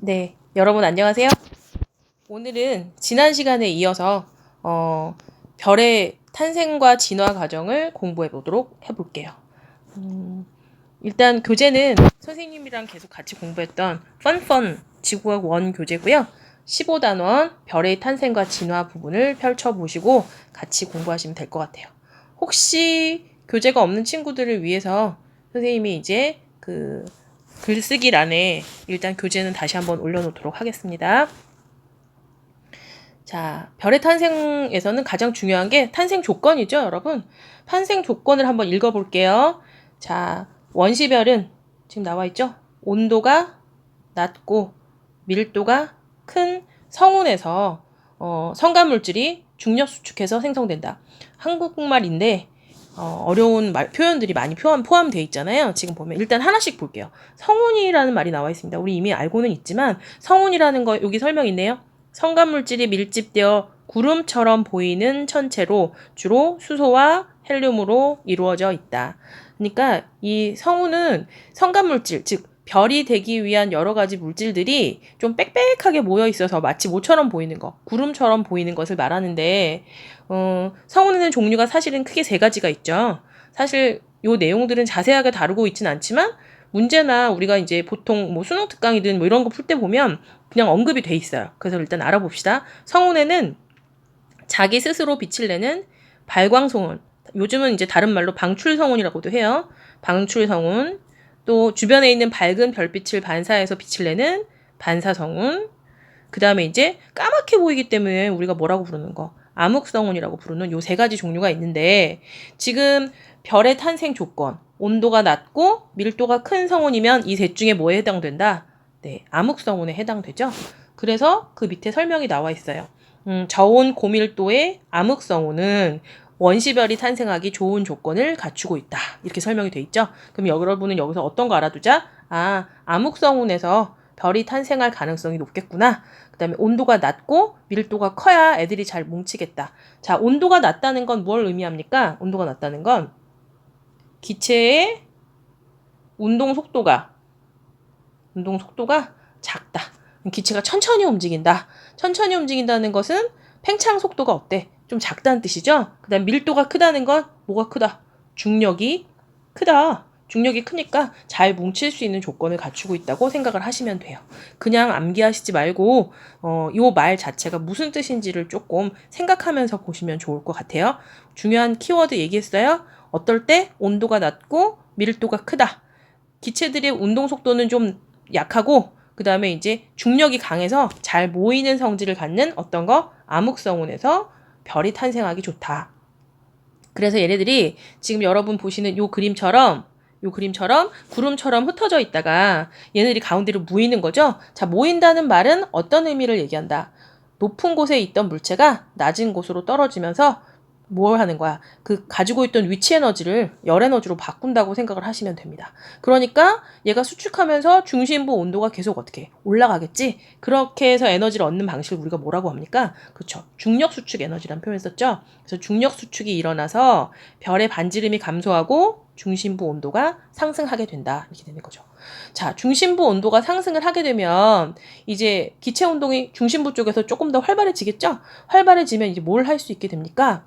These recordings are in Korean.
네, 여러분 안녕하세요. 오늘은 지난 시간에 이어서 별의 탄생과 진화 과정을 공부해 보도록 해볼게요. 일단 교재는 선생님이랑 계속 같이 공부했던 펀펀 지구학 원 교재고요. 15단원 별의 탄생과 진화 부분을 펼쳐보시고 같이 공부하시면 될 것 같아요. 혹시 교재가 없는 친구들을 위해서 선생님이 이제 글쓰기란에 일단 교재는 다시 한번 올려놓도록 하겠습니다. 자, 별의 탄생에서는 가장 중요한 게 탄생 조건이죠, 여러분. 탄생 조건을 한번 읽어볼게요. 자, 원시별은 지금 나와 있죠? 온도가 낮고 밀도가 큰 성운에서 성간물질이 중력 수축해서 생성된다. 한국말인데 어려운 표현들이 많이 포함되어 있잖아요. 지금 보면 일단 하나씩 볼게요. 성운이라는 말이 나와 있습니다. 우리 이미 알고는 있지만 성운이라는 거 여기 설명 있네요. 성간물질이 밀집되어 구름처럼 보이는 천체로 주로 수소와 헬륨으로 이루어져 있다. 그러니까 이 성운은 성간물질, 즉 별이 되기 위한 여러 가지 물질들이 좀 빽빽하게 모여 있어서 마치 모처럼 보이는 것, 구름처럼 보이는 것을 말하는데 성운에는 종류가 사실은 크게 세 가지가 있죠. 사실 요 내용들은 자세하게 다루고 있진 않지만 문제나 우리가 이제 보통 뭐 수능 특강이든 뭐 이런 거 풀 때 보면 그냥 언급이 돼 있어요. 그래서 일단 알아봅시다. 성운에는 자기 스스로 빛을 내는 발광성운, 요즘은 이제 다른 말로 방출성운이라고도 해요. 방출성운, 또 주변에 있는 밝은 별빛을 반사해서 빛을 내는 반사성운, 그 다음에 이제 까맣게 보이기 때문에 우리가 뭐라고 부르는 거? 암흑성운이라고 부르는 요 세 가지 종류가 있는데 지금 별의 탄생 조건, 온도가 낮고 밀도가 큰 성운이면 이 셋 중에 뭐에 해당된다? 네, 암흑성운에 해당되죠. 그래서 그 밑에 설명이 나와 있어요. 저온 고밀도의 암흑성운은 원시별이 탄생하기 좋은 조건을 갖추고 있다. 이렇게 설명이 돼 있죠. 그럼 여러분은 여기서 어떤 거 알아두자? 암흑성운에서 별이 탄생할 가능성이 높겠구나. 그 다음에 온도가 낮고 밀도가 커야 애들이 잘 뭉치겠다. 자, 온도가 낮다는 건 뭘 의미합니까? 온도가 낮다는 건 기체의 운동 속도가 작다. 기체가 천천히 움직인다. 천천히 움직인다는 것은 팽창 속도가 어때? 좀 작다는 뜻이죠? 그 다음 밀도가 크다는 건 뭐가 크다? 중력이 크다. 중력이 크니까 잘 뭉칠 수 있는 조건을 갖추고 있다고 생각을 하시면 돼요. 그냥 암기하시지 말고 이 말 자체가 무슨 뜻인지를 조금 생각하면서 보시면 좋을 것 같아요. 중요한 키워드 얘기했어요. 어떨 때 온도가 낮고 밀도가 크다. 기체들의 운동 속도는 좀 약하고 그 다음에 이제 중력이 강해서 잘 모이는 성질을 갖는 어떤 거? 암흑성운에서 별이 탄생하기 좋다. 그래서 얘네들이 지금 여러분 보시는 요 그림처럼 구름처럼 흩어져 있다가 얘네들이 가운데로 모이는 거죠. 자, 모인다는 말은 어떤 의미를 얘기한다. 높은 곳에 있던 물체가 낮은 곳으로 떨어지면서 뭘 하는 거야? 그 가지고 있던 위치 에너지를 열 에너지로 바꾼다고 생각을 하시면 됩니다. 그러니까 얘가 수축하면서 중심부 온도가 계속 어떻게 올라가겠지? 그렇게 해서 에너지를 얻는 방식을 우리가 뭐라고 합니까? 그렇죠. 중력 수축 에너지라는 표현을 썼죠. 그래서 중력 수축이 일어나서 별의 반지름이 감소하고 중심부 온도가 상승하게 된다. 이렇게 되는 거죠. 자, 중심부 온도가 상승을 하게 되면 이제 기체 운동이 중심부 쪽에서 조금 더 활발해지겠죠? 활발해지면 이제 뭘 할 수 있게 됩니까?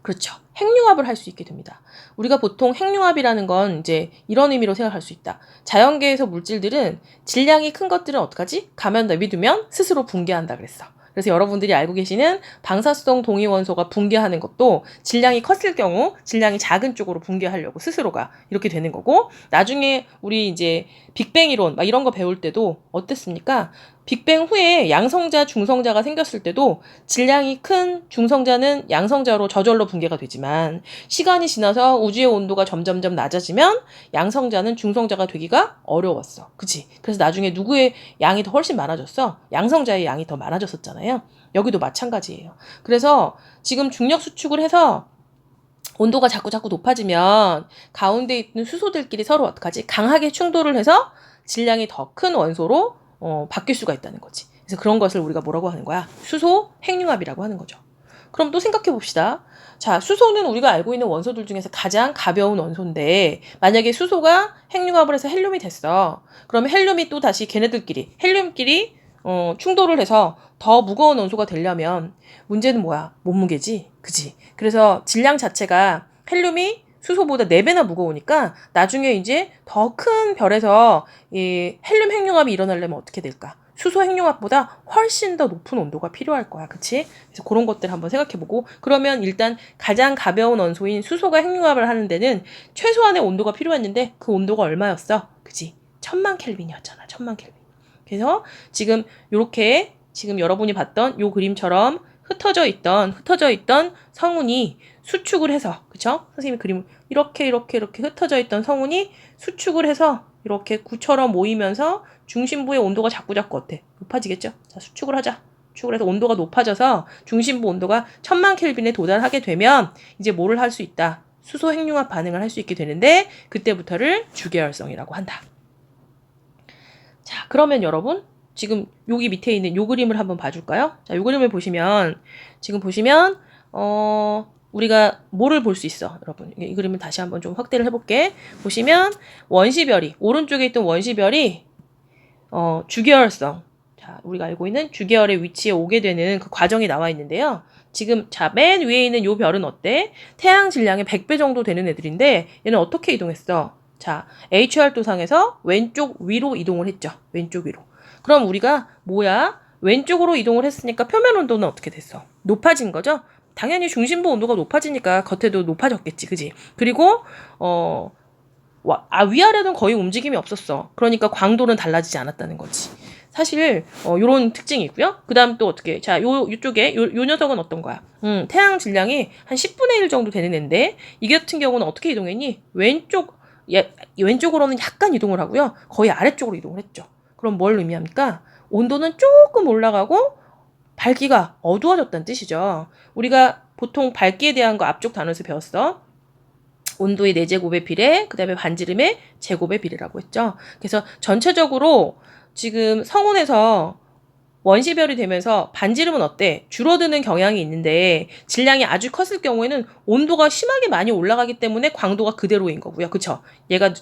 그렇죠. 핵융합을 할 수 있게 됩니다. 우리가 보통 핵융합이라는 건 이제 이런 의미로 생각할 수 있다. 자연계에서 물질들은 질량이 큰 것들은 어떡하지? 가만 내비두면 스스로 붕괴한다 그랬어. 그래서 여러분들이 알고 계시는 방사성 동위원소가 붕괴하는 것도 질량이 컸을 경우 질량이 작은 쪽으로 붕괴하려고 스스로가 이렇게 되는 거고 나중에 우리 이제 빅뱅 이론 막 이런 거 배울 때도 어땠습니까? 빅뱅 후에 양성자, 중성자가 생겼을 때도 질량이 큰 중성자는 양성자로 저절로 붕괴가 되지만 시간이 지나서 우주의 온도가 점점점 낮아지면 양성자는 중성자가 되기가 어려웠어. 그치? 그래서 나중에 누구의 양이 더 훨씬 많아졌어? 양성자의 양이 더 많아졌었잖아요. 여기도 마찬가지예요. 그래서 지금 중력 수축을 해서 온도가 자꾸 높아지면 가운데 있는 수소들끼리 서로 어떡하지? 강하게 충돌을 해서 질량이 더 큰 원소로 바뀔 수가 있다는 거지. 그래서 그런 것을 우리가 뭐라고 하는 거야? 수소 핵융합이라고 하는 거죠. 그럼 또 생각해 봅시다. 자, 수소는 우리가 알고 있는 원소들 중에서 가장 가벼운 원소인데 만약에 수소가 핵융합을 해서 헬륨이 됐어. 그러면 헬륨이 또 다시 걔네들끼리 헬륨끼리 충돌을 해서 더 무거운 원소가 되려면 문제는 뭐야? 몸무게지. 그지? 그래서 질량 자체가 헬륨이 수소보다 4배나 무거우니까 나중에 이제 더 큰 별에서 이 헬륨 핵융합이 일어나려면 어떻게 될까? 수소 핵융합보다 훨씬 더 높은 온도가 필요할 거야. 그치? 그래서 그런 것들 한번 생각해보고 그러면 일단 가장 가벼운 원소인 수소가 핵융합을 하는 데는 최소한의 온도가 필요했는데 그 온도가 얼마였어? 그치? 1000만 켈빈이었잖아. 1000만 켈빈. 그래서 지금 요렇게 지금 여러분이 봤던 요 그림처럼 흩어져 있던 성운이 수축을 해서 그쵸? 선생님이 그림 이렇게 흩어져 있던 성운이 수축을 해서 이렇게 구처럼 모이면서 중심부의 온도가 자꾸 어때? 높아지겠죠? 자, 수축을 하자. 수축을 해서 온도가 높아져서 중심부 온도가 1000만 켈빈에 도달하게 되면 이제 뭐를 할 수 있다? 수소 핵융합 반응을 할 수 있게 되는데 그때부터를 주계열성이라고 한다. 자, 그러면 여러분 지금 여기 밑에 있는 요 그림을 한번 봐줄까요? 자, 요 그림을 보시면 지금 보시면 우리가 뭐를 볼 수 있어, 여러분. 이 그림을 다시 한번 좀 확대를 해볼게. 보시면 원시별이 오른쪽에 있던 원시별이 주계열성. 자, 우리가 알고 있는 주계열의 위치에 오게 되는 그 과정이 나와 있는데요. 지금 자, 맨 위에 있는 요 별은 어때? 태양 질량의 100배 정도 되는 애들인데 얘는 어떻게 이동했어? 자, HR도상에서 왼쪽 위로 이동을 했죠. 왼쪽 위로. 그럼 우리가 뭐야? 왼쪽으로 이동을 했으니까 표면 온도는 어떻게 됐어? 높아진 거죠? 당연히 중심부 온도가 높아지니까 겉에도 높아졌겠지. 그지? 그리고 위아래는 거의 움직임이 없었어. 그러니까 광도는 달라지지 않았다는 거지. 사실 요런 특징이 있고요. 그다음 또 어떻게? 자, 요쪽에 요 녀석은 어떤 거야? 태양 질량이 한 10분의 1 정도 되는 애인데 이 같은 경우는 어떻게 이동했니? 왼쪽으로는 약간 이동을 하고요. 거의 아래쪽으로 이동을 했죠. 그럼 뭘 의미합니까? 온도는 조금 올라가고 밝기가 어두워졌다는 뜻이죠. 우리가 보통 밝기에 대한 거 앞쪽 단어에서 배웠어. 온도의 4제곱의 비례, 그 다음에 반지름의 제곱의 비례라고 했죠. 그래서 전체적으로 지금 성운에서 원시별이 되면서 반지름은 어때? 줄어드는 경향이 있는데 질량이 아주 컸을 경우에는 온도가 심하게 많이 올라가기 때문에 광도가 그대로인 거고요. 그쵸? 얘가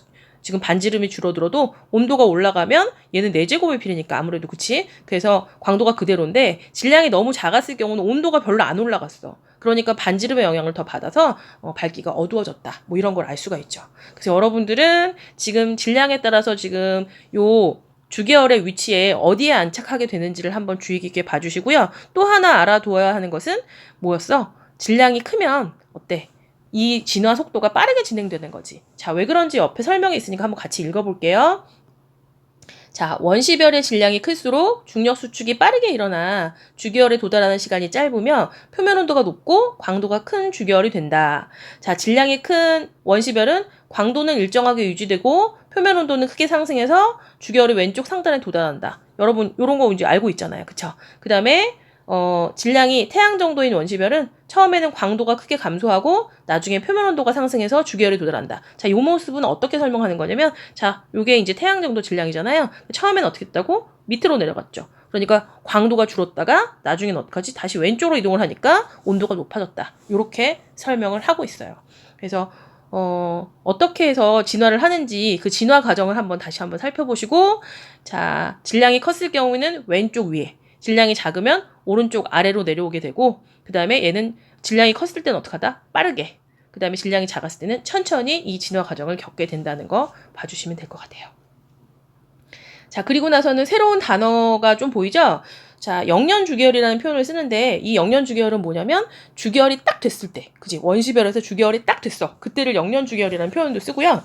지금 반지름이 줄어들어도 온도가 올라가면 얘는 4제곱의 비례니까 아무래도 그치? 그래서 광도가 그대로인데 질량이 너무 작았을 경우는 온도가 별로 안 올라갔어. 그러니까 반지름의 영향을 더 받아서 밝기가 어두워졌다. 뭐 이런 걸 알 수가 있죠. 그래서 여러분들은 지금 질량에 따라서 지금 요 주계열의 위치에 어디에 안착하게 되는지를 한번 주의 깊게 봐주시고요. 또 하나 알아두어야 하는 것은 뭐였어? 질량이 크면 어때? 이 진화 속도가 빠르게 진행되는 거지. 자, 왜 그런지 옆에 설명이 있으니까 한번 같이 읽어볼게요. 자, 원시별의 질량이 클수록 중력 수축이 빠르게 일어나 주계열에 도달하는 시간이 짧으며 표면 온도가 높고 광도가 큰 주계열이 된다. 자, 질량이 큰 원시별은 광도는 일정하게 유지되고 표면 온도는 크게 상승해서 주계열의 왼쪽 상단에 도달한다. 여러분, 요런 거 이제 알고 있잖아요. 그쵸? 그 다음에 질량이 태양 정도인 원시별은 처음에는 광도가 크게 감소하고 나중에 표면 온도가 상승해서 주계열에 도달한다. 자, 요 모습은 어떻게 설명하는 거냐면 자, 요게 이제 태양 정도 질량이잖아요. 처음에는 어떻게 했다고? 밑으로 내려갔죠. 그러니까 광도가 줄었다가 나중에는 어떡하지? 다시 왼쪽으로 이동을 하니까 온도가 높아졌다. 요렇게 설명을 하고 있어요. 그래서 어떻게 해서 진화를 하는지 그 진화 과정을 다시 한번 살펴보시고 자, 질량이 컸을 경우에는 왼쪽 위에 질량이 작으면 오른쪽 아래로 내려오게 되고 그 다음에 얘는 질량이 컸을 때는 어떡하다? 빠르게. 그 다음에 질량이 작았을 때는 천천히 이 진화 과정을 겪게 된다는 거 봐주시면 될 것 같아요. 자, 그리고 나서는 새로운 단어가 좀 보이죠? 자, 영년주계열이라는 표현을 쓰는데 이 영년주계열은 뭐냐면 주계열이 딱 됐을 때, 그지? 원시별에서 주계열이 딱 됐어. 그때를 영년주계열이라는 표현도 쓰고요.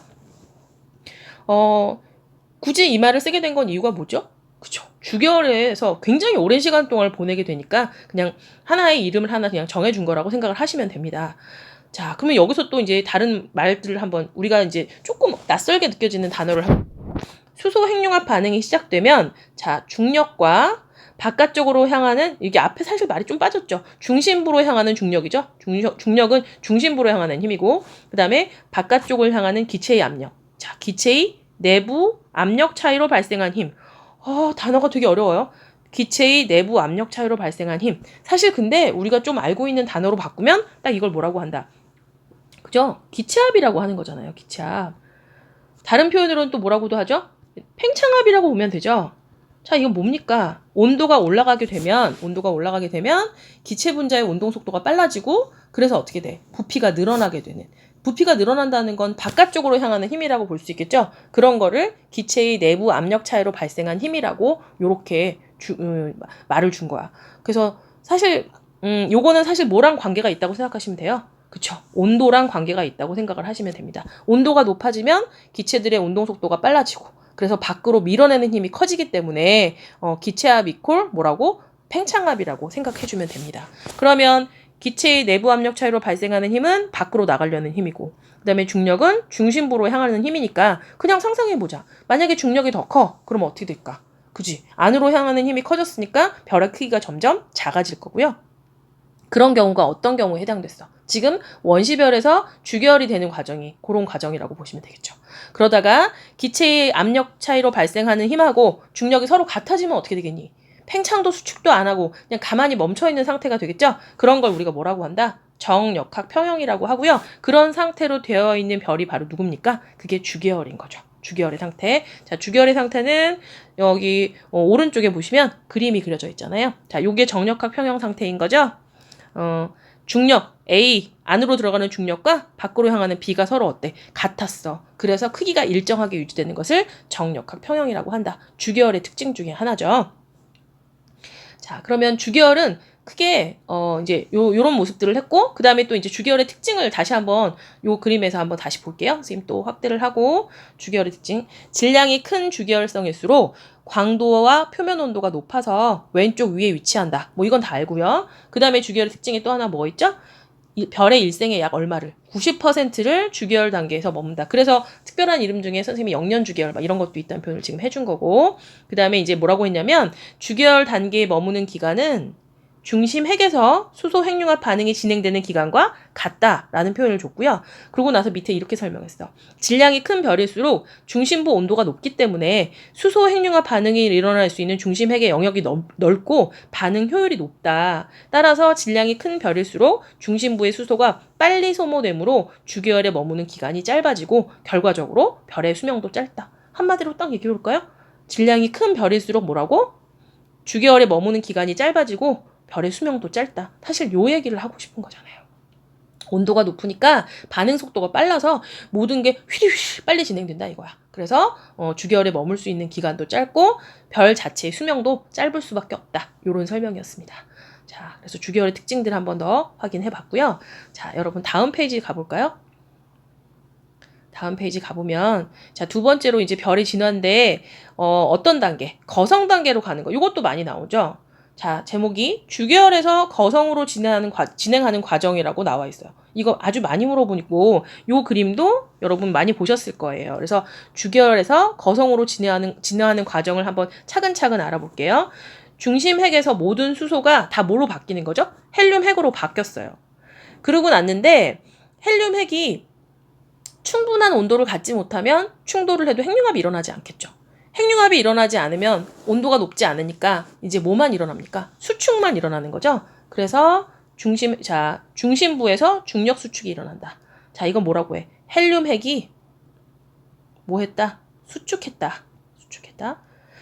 굳이 이 말을 쓰게 된 건 이유가 뭐죠? 그쵸. 주계열에서 굉장히 오랜 시간 동안 보내게 되니까 그냥 하나의 이름을 하나 그냥 정해준 거라고 생각을 하시면 됩니다. 자, 그러면 여기서 또 이제 다른 말들을 한번 우리가 이제 조금 낯설게 느껴지는 단어를 수소 핵융합 반응이 시작되면 자, 중력과 바깥쪽으로 향하는 이게 앞에 사실 말이 좀 빠졌죠. 중심부로 향하는 중력이죠. 중력은 중심부로 향하는 힘이고 그다음에 바깥쪽을 향하는 기체의 압력. 자, 기체의 내부 압력 차이로 발생한 힘. 단어가 되게 어려워요. 기체의 내부 압력 차이로 발생한 힘. 사실 근데 우리가 좀 알고 있는 단어로 바꾸면 딱 이걸 뭐라고 한다. 그죠? 기체압이라고 하는 거잖아요. 기체압. 다른 표현으로는 또 뭐라고도 하죠? 팽창압이라고 보면 되죠. 자, 이건 뭡니까? 온도가 올라가게 되면 기체 분자의 운동 속도가 빨라지고 그래서 어떻게 돼? 부피가 늘어나게 되는. 부피가 늘어난다는 건 바깥쪽으로 향하는 힘이라고 볼 수 있겠죠? 그런 거를 기체의 내부 압력 차이로 발생한 힘이라고 요렇게 말을 준 거야. 그래서 사실 요거는 사실 뭐랑 관계가 있다고 생각하시면 돼요. 그쵸? 온도랑 관계가 있다고 생각을 하시면 됩니다. 온도가 높아지면 기체들의 운동 속도가 빨라지고 그래서 밖으로 밀어내는 힘이 커지기 때문에 기체압 이퀄 뭐라고? 팽창압이라고 생각해주면 됩니다. 그러면 기체의 내부 압력 차이로 발생하는 힘은 밖으로 나가려는 힘이고 그 다음에 중력은 중심부로 향하는 힘이니까 그냥 상상해보자. 만약에 중력이 더 커. 그러면 어떻게 될까? 그지? 안으로 향하는 힘이 커졌으니까 별의 크기가 점점 작아질 거고요. 그런 경우가 어떤 경우에 해당됐어? 지금 원시별에서 주결이 되는 과정이 그런 과정이라고 보시면 되겠죠. 그러다가 기체의 압력 차이로 발생하는 힘하고 중력이 서로 같아지면 어떻게 되겠니? 팽창도 수축도 안 하고 그냥 가만히 멈춰있는 상태가 되겠죠? 그런 걸 우리가 뭐라고 한다? 정역학 평형이라고 하고요. 그런 상태로 되어 있는 별이 바로 누굽니까? 그게 주계열인 거죠. 주계열의 상태. 자, 주계열의 상태는 여기 오른쪽에 보시면 그림이 그려져 있잖아요. 자, 요게 정역학 평형 상태인 거죠. 중력 A 안으로 들어가는 중력과 밖으로 향하는 B가 서로 어때? 같았어. 그래서 크기가 일정하게 유지되는 것을 정역학 평형이라고 한다. 주계열의 특징 중에 하나죠. 자, 그러면 주계열은 크게 이제 요런 모습들을 했고 그다음에 또 이제 주계열의 특징을 다시 한번 요 그림에서 한번 다시 볼게요. 선생님 또 확대를 하고 주계열의 특징. 질량이 큰 주계열성일수록 광도와 표면 온도가 높아서 왼쪽 위에 위치한다. 뭐 이건 다 알고요. 그다음에 주계열의 특징이 또 하나 뭐 있죠? 별의 일생의 약 얼마를 90%를 주계열 단계에서 머문다. 그래서 특별한 이름 중에 선생님이 영년 주계열 막 이런 것도 있다는 표현을 지금 해준 거고 그다음에 이제 뭐라고 했냐면 주계열 단계에 머무는 기간은 중심 핵에서 수소 핵융합 반응이 진행되는 기간과 같다라는 표현을 줬고요. 그러고 나서 밑에 이렇게 설명했어. 질량이 큰 별일수록 중심부 온도가 높기 때문에 수소 핵융합 반응이 일어날 수 있는 중심 핵의 영역이 넓고 반응 효율이 높다. 따라서 질량이 큰 별일수록 중심부의 수소가 빨리 소모되므로 주계열에 머무는 기간이 짧아지고 결과적으로 별의 수명도 짧다. 한마디로 딱 얘기해 볼까요? 질량이 큰 별일수록 뭐라고? 주계열에 머무는 기간이 짧아지고 별의 수명도 짧다. 사실 요 얘기를 하고 싶은 거잖아요. 온도가 높으니까 반응 속도가 빨라서 모든 게 휘리휘리 빨리 진행된다 이거야. 그래서 주계열에 머물 수 있는 기간도 짧고 별 자체의 수명도 짧을 수밖에 없다. 요런 설명이었습니다. 자, 그래서 주계열의 특징들 한 번 더 확인해 봤고요. 자, 여러분 다음 페이지 가볼까요? 다음 페이지 가보면 자, 두 번째로 이제 별의 진화인데 어떤 단계? 거성 단계로 가는 거. 이것도 많이 나오죠. 자, 제목이 주계열에서 거성으로 진행하는 과정이라고 나와 있어요. 이거 아주 많이 물어보니까 요 그림도 여러분 많이 보셨을 거예요. 그래서 주계열에서 거성으로 진화하는 과정을 한번 차근차근 알아볼게요. 중심 핵에서 모든 수소가 다 뭐로 바뀌는 거죠? 헬륨 핵으로 바뀌었어요. 그러고 났는데 헬륨 핵이 충분한 온도를 갖지 못하면 충돌을 해도 핵융합이 일어나지 않겠죠. 핵융합이 일어나지 않으면 온도가 높지 않으니까 이제 뭐만 일어납니까? 수축만 일어나는 거죠. 그래서 중심부에서 중력 수축이 일어난다. 자, 이건 뭐라고 해? 헬륨 핵이 뭐 했다? 수축했다.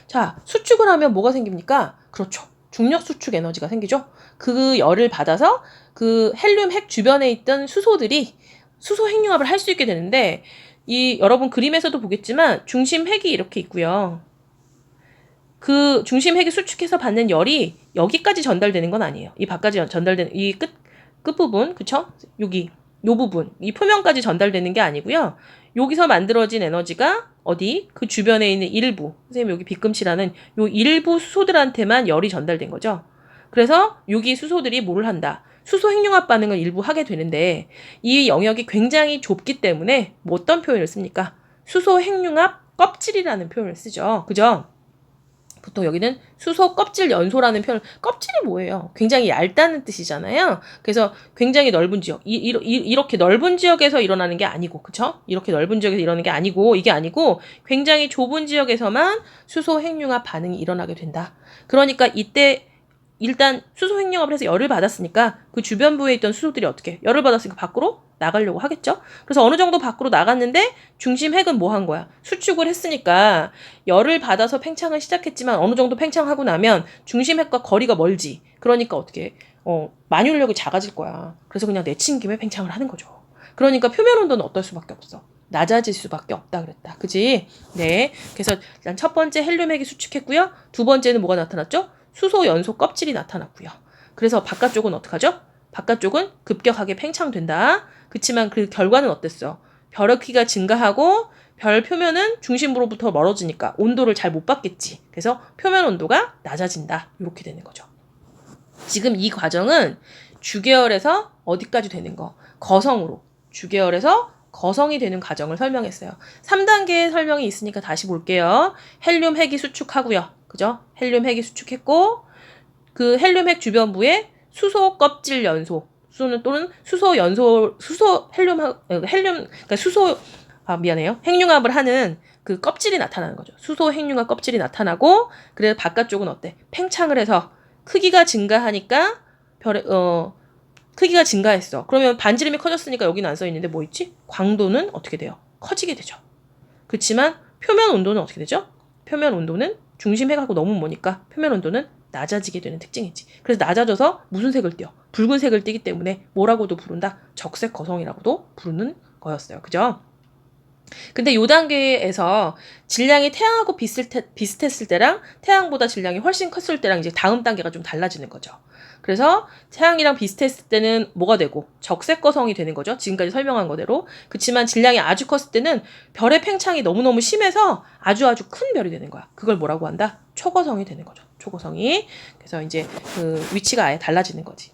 자, 수축을 하면 뭐가 생깁니까? 그렇죠. 중력 수축 에너지가 생기죠. 그 열을 받아서 그 헬륨 핵 주변에 있던 수소들이 수소 핵융합을 할 수 있게 되는데 여러분 그림에서도 보겠지만 중심 핵이 이렇게 있고요. 그 중심 핵이 수축해서 받는 열이 여기까지 전달되는 건 아니에요. 이 밖까지 전달되는 이 끝부분, 그쵸? 요 부분, 이 표면까지 전달되는 게 아니고요. 여기서 만들어진 에너지가 어디? 그 주변에 있는 일부, 선생님 여기 빗금치라는 요 일부 수소들한테만 열이 전달된 거죠. 그래서 여기 수소들이 뭘 한다? 수소 핵융합 반응을 일부 하게 되는데 이 영역이 굉장히 좁기 때문에 뭐 어떤 표현을 씁니까? 수소 핵융합 껍질이라는 표현을 쓰죠. 그죠? 보통 여기는 수소 껍질 연소라는 표현, 껍질이 뭐예요? 굉장히 얇다는 뜻이잖아요. 그래서 굉장히 넓은 지역, 이렇게 넓은 지역에서 일어나는 게 아니고, 그쵸? 이렇게 넓은 지역에서 일어나는 게 아니고, 이게 아니고, 굉장히 좁은 지역에서만 수소 핵융합 반응이 일어나게 된다. 그러니까 이때 일단 수소 핵융합을 해서 열을 받았으니까 그 주변부에 있던 수소들이 어떻게 열을 받았으니까 밖으로 나가려고 하겠죠. 그래서 어느 정도 밖으로 나갔는데 중심 핵은 뭐 한 거야? 수축을 했으니까 열을 받아서 팽창을 시작했지만 어느 정도 팽창하고 나면 중심 핵과 거리가 멀지. 그러니까 어떻게 만유력이 작아질 거야. 그래서 그냥 내친 김에 팽창을 하는 거죠. 그러니까 표면 온도는 어떨 수밖에 없어. 낮아질 수밖에 없다 그랬다. 그지? 네. 그래서 일단 첫 번째 헬륨 핵이 수축했고요. 두 번째는 뭐가 나타났죠? 수소 연소 껍질이 나타났고요. 그래서 바깥쪽은 어떡하죠? 바깥쪽은 급격하게 팽창된다. 그치만 그 결과는 어땠어? 별의 크기가 증가하고 별 표면은 중심부로부터 멀어지니까 온도를 잘 못 받겠지. 그래서 표면 온도가 낮아진다. 이렇게 되는 거죠. 지금 이 과정은 주계열에서 어디까지 되는 거? 거성으로. 주계열에서 거성이 되는 과정을 설명했어요. 3단계의 설명이 있으니까 다시 볼게요. 헬륨 핵이 수축하고요. 그죠? 헬륨 핵이 수축했고 그 헬륨 핵 주변부에 수소 껍질 연소, 또는 수소 연소, 그러니까 수소, 미안해요. 핵융합을 하는 그 껍질이 나타나는 거죠. 수소 핵융합 껍질이 나타나고, 그래서 바깥쪽은 어때? 팽창을 해서 크기가 증가하니까 크기가 증가했어. 그러면 반지름이 커졌으니까 여기는 안 써있는데 뭐 있지? 광도는 어떻게 돼요? 커지게 되죠. 그렇지만 표면 온도는 어떻게 되죠? 표면 온도는 중심 핵하고 너무 머니까 표면 온도는 낮아지게 되는 특징이지. 그래서 낮아져서 무슨 색을 띠어? 붉은색을 띠기 때문에 뭐라고도 부른다? 적색 거성이라고도 부르는 거였어요. 그죠? 근데 요 단계에서 질량이 태양하고 비슷했을 때랑 태양보다 질량이 훨씬 컸을 때랑 이제 다음 단계가 좀 달라지는 거죠. 그래서 태양이랑 비슷했을 때는 뭐가 되고 적색 거성이 되는 거죠. 지금까지 설명한 거대로. 그렇지만 질량이 아주 컸을 때는 별의 팽창이 너무너무 심해서 아주 큰 별이 되는 거야. 그걸 뭐라고 한다? 초거성이 되는 거죠. 초거성이. 그래서 이제 그 위치가 아예 달라지는 거지.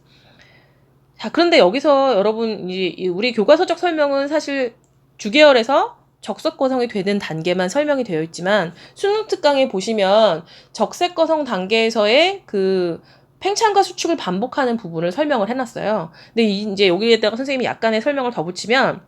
자, 그런데 여기서 여러분 이제 우리 교과서적 설명은 사실 주계열에서 적색 거성이 되는 단계만 설명이 되어 있지만 수능 특강에 보시면 적색 거성 단계에서의 그 팽창과 수축을 반복하는 부분을 설명을 해놨어요. 근데 이제 여기에다가 선생님이 약간의 설명을 더 붙이면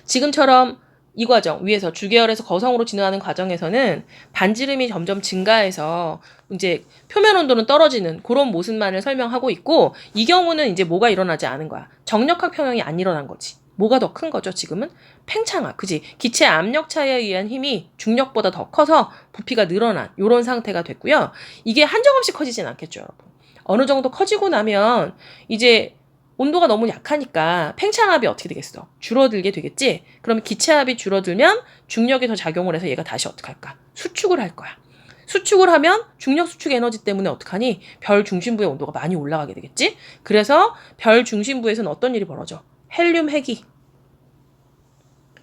지금처럼 이 과정 위에서 주계열에서 거성으로 진화하는 과정에서는 반지름이 점점 증가해서 이제 표면 온도는 떨어지는 그런 모습만을 설명하고 있고, 이 경우는 이제 뭐가 일어나지 않은 거야. 정력학 평형이 안 일어난 거지. 뭐가 더 큰 거죠, 지금은? 팽창화, 그지? 기체 압력 차이에 의한 힘이 중력보다 더 커서 부피가 늘어난 이런 상태가 됐고요. 이게 한정없이 커지진 않겠죠, 여러분. 어느 정도 커지고 나면 이제 온도가 너무 약하니까 팽창압이 어떻게 되겠어? 줄어들게 되겠지? 그러면 기체압이 줄어들면 중력이 더 작용을 해서 얘가 다시 어떻게 할까? 수축을 할 거야. 수축을 하면 중력 수축 에너지 때문에 어떡하니? 별 중심부의 온도가 많이 올라가게 되겠지? 그래서 별 중심부에서는 어떤 일이 벌어져? 헬륨 핵이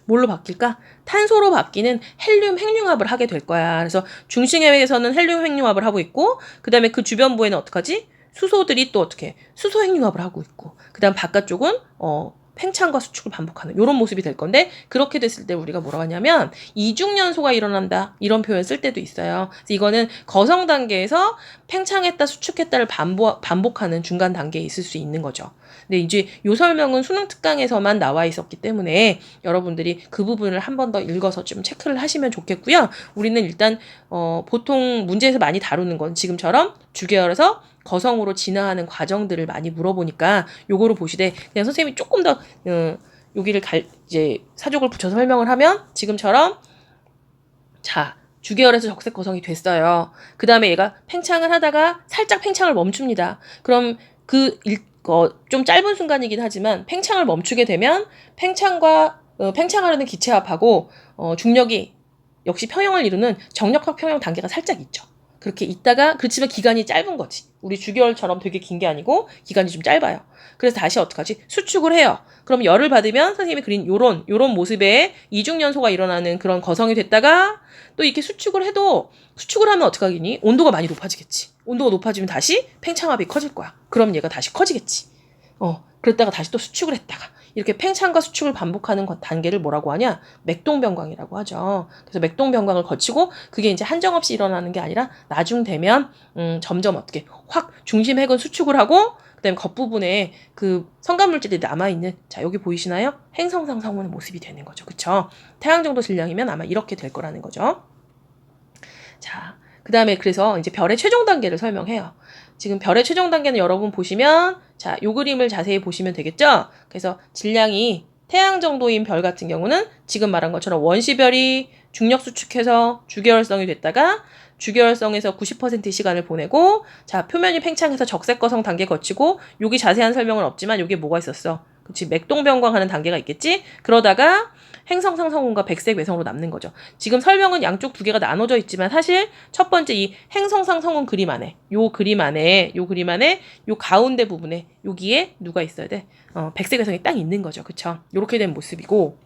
뭘로 바뀔까? 탄소로 바뀌는 헬륨 핵융합을 하게 될 거야. 그래서 중심에서는 헬륨 핵융합을 하고 있고, 그 다음에 그 주변부에는 어떡하지? 수소들이 또 어떻게 수소 핵융합을 하고 있고, 그 다음 바깥쪽은 팽창과 수축을 반복하는 이런 모습이 될 건데, 그렇게 됐을 때 우리가 뭐라고 하냐면 이중연소가 일어난다 이런 표현 쓸 때도 있어요. 그래서 이거는 거성 단계에서 팽창했다 수축했다를 반복하는 중간 단계에 있을 수 있는 거죠. 근데 이제 요 설명은 수능 특강에서만 나와 있었기 때문에 여러분들이 그 부분을 한 번 더 읽어서 좀 체크를 하시면 좋겠고요. 우리는 일단 보통 문제에서 많이 다루는 건 지금처럼 주계열에서 거성으로 진화하는 과정들을 많이 물어보니까 요거를 보시되, 그냥 선생님이 조금 더 여기를 이제 사족을 붙여서 설명을 하면 지금처럼, 자, 주계열에서 적색 거성이 됐어요. 그 다음에 얘가 팽창을 하다가 살짝 팽창을 멈춥니다. 그럼 좀 짧은 순간이긴 하지만 팽창을 멈추게 되면 팽창하려는 기체압하고 중력이 역시 평형을 이루는 정력학 평형 단계가 살짝 있죠. 그렇게 있다가, 그렇지만 기간이 짧은 거지. 우리 주계열처럼 되게 긴 게 아니고 기간이 좀 짧아요. 그래서 다시 어떡하지? 수축을 해요. 그럼 열을 받으면 선생님이 그린 요런 모습의 이중연소가 일어나는 그런 거성이 됐다가 또 이렇게 수축을 하면 어떡하겠니? 온도가 많이 높아지겠지. 온도가 높아지면 다시 팽창압이 커질 거야. 그럼 얘가 다시 커지겠지. 그랬다가 다시 또 수축을 했다가 이렇게 팽창과 수축을 반복하는 단계를 뭐라고 하냐? 맥동변광이라고 하죠. 그래서 맥동변광을 거치고 그게 이제 한정없이 일어나는 게 아니라 나중 되면 점점 어떻게 확 중심 핵은 수축을 하고 그다음에 겉부분에 그 성간물질이 남아있는, 자 여기 보이시나요? 행성상 성운의 모습이 되는 거죠. 그쵸? 태양 정도 질량이면 아마 이렇게 될 거라는 거죠. 자, 그 다음에 그래서 이제 별의 최종 단계를 설명해요. 지금 별의 최종 단계는 여러분 보시면, 자, 요 그림을 자세히 보시면 되겠죠? 그래서 질량이 태양 정도인 별 같은 경우는 지금 말한 것처럼 원시별이 중력 수축해서 주계열성이 됐다가 주계열성에서 90%의 시간을 보내고, 자, 표면이 팽창해서 적색거성 단계 거치고, 여기 자세한 설명은 없지만 여기에 뭐가 있었어? 그치, 맥동변광하는 단계가 있겠지? 그러다가 행성상 성운과 백색 외성으로 남는 거죠. 지금 설명은 양쪽 두 개가 나눠져 있지만 사실 첫 번째 이 행성상 성운 그림 안에, 요 가운데 부분에 여기에 누가 있어야 돼? 백색 외성이 딱 있는 거죠. 그쵸? 요렇게 된 모습이고,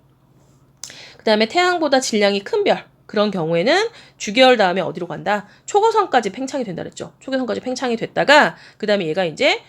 그 다음에 태양보다 질량이 큰 별, 그런 경우에는 주계열 다음에 어디로 간다? 초고성까지 팽창이 된다 그랬죠. 초고성까지 팽창이 됐다가 그 다음에 얘가 이제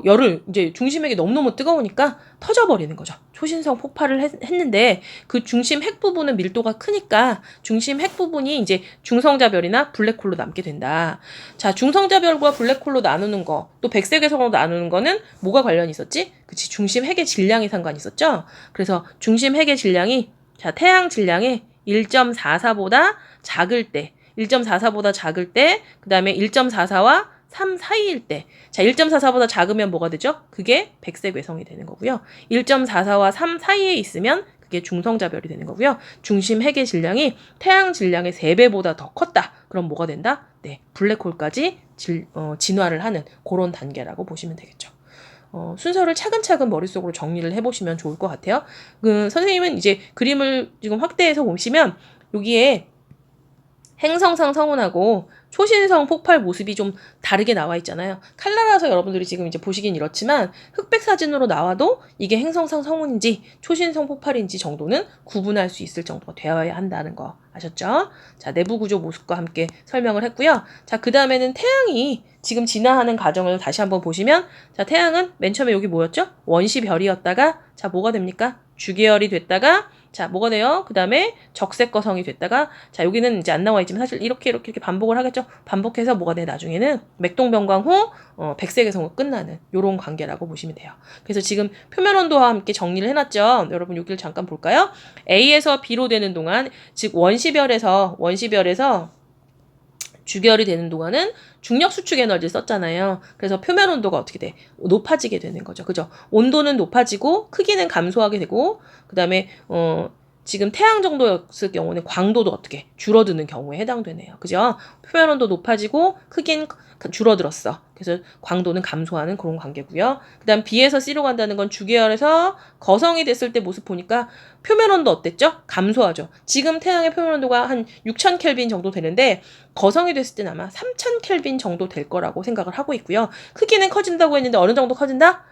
열을 이제 중심핵이 너무너무 뜨거우니까 터져버리는 거죠. 초신성 폭발을 했는데 그 중심 핵 부분은 밀도가 크니까 중심 핵 부분이 이제 중성자별이나 블랙홀로 남게 된다. 자, 중성자별과 블랙홀로 나누는 거, 또 백색외성으로 나누는 거는 뭐가 관련이 있었지? 그치, 중심 핵의 질량이 상관이 있었죠. 그래서 중심 핵의 질량이, 자, 태양 질량의 1.44보다 작을 때, 1.44보다 작을 때, 그 다음에 1.44와 3 사이일 때, 자, 1.44보다 작으면 뭐가 되죠? 그게 백색 외성이 되는 거고요. 1.44와 3 사이에 있으면 그게 중성자별이 되는 거고요. 중심 핵의 질량이 태양 질량의 3배보다 더 컸다. 그럼 뭐가 된다? 네, 블랙홀까지 진화를 하는 그런 단계라고 보시면 되겠죠. 순서를 차근차근 머릿속으로 정리를 해보시면 좋을 것 같아요. 선생님은 이제 그림을 지금 확대해서 보시면 여기에 행성상 성운하고 초신성 폭발 모습이 좀 다르게 나와 있잖아요. 칼라라서 여러분들이 지금 이제 보시긴 이렇지만 흑백 사진으로 나와도 이게 행성상 성운인지 초신성 폭발인지 정도는 구분할 수 있을 정도가 되어야 한다는 거 아셨죠? 자, 내부 구조 모습과 함께 설명을 했고요. 자, 그 다음에는 태양이 지금 진화하는 과정을 다시 한번 보시면, 자, 태양은 맨 처음에 여기 뭐였죠? 원시별이었다가, 자, 뭐가 됩니까? 주계열이 됐다가, 자, 뭐가 돼요? 그 다음에 적색거성이 됐다가, 자, 여기는 이제 안 나와 있지만 사실 이렇게 반복을 하겠죠? 반복해서 뭐가 돼? 나중에는 맥동변광 후 백색외성으로 끝나는 요런 관계라고 보시면 돼요. 그래서 지금 표면 온도와 함께 정리를 해놨죠? 여러분 여기를 잠깐 볼까요? A에서 B로 되는 동안, 즉 원시별에서 주계열이 되는 동안은 중력 수축 에너지를 썼잖아요. 그래서 표면 온도가 어떻게 돼? 높아지게 되는 거죠. 그죠? 온도는 높아지고 크기는 감소하게 되고, 그 다음에 지금 태양 정도였을 경우는 광도도 어떻게 줄어드는 경우에 해당되네요. 그죠? 표면 온도 높아지고 크기는 줄어들었어. 그래서 광도는 감소하는 그런 관계고요. 그 다음 B에서 C로 간다는 건 주계열에서 거성이 됐을 때 모습 보니까 표면 온도 어땠죠? 감소하죠. 지금 태양의 표면 온도가 한 6000 켈빈 정도 되는데 거성이 됐을 때는 아마 3000 켈빈 정도 될 거라고 생각을 하고 있고요. 크기는 커진다고 했는데 어느 정도 커진다?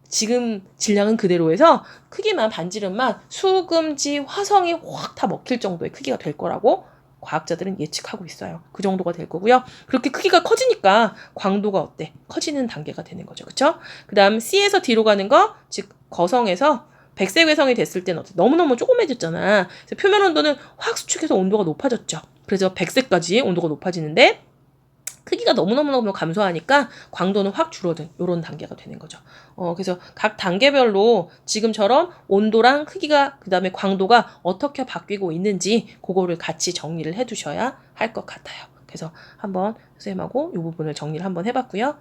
지금 질량은 그대로 해서 크기만 반지름만 수금지 화성이 확 다 먹힐 정도의 크기가 될 거라고 과학자들은 예측하고 있어요. 그 정도가 될 거고요. 그렇게 크기가 커지니까 광도가 어때? 커지는 단계가 되는 거죠. 그쵸? 그 다음 C에서 D로 가는 거, 즉 거성에서 백색 외성이 됐을 때는 어때? 너무너무 조그매졌잖아. 그래서 표면 온도는 확 수축해서 온도가 높아졌죠. 그래서 백색까지 온도가 높아지는데 크기가 너무너무 감소하니까 광도는 확 줄어든 이런 단계가 되는 거죠. 그래서 각 단계별로 지금처럼 온도랑 크기가, 그 다음에 광도가 어떻게 바뀌고 있는지 그거를 같이 정리를 해두셔야 할 것 같아요. 그래서 한번 선생님하고 이 부분을 정리를 한번 해봤고요.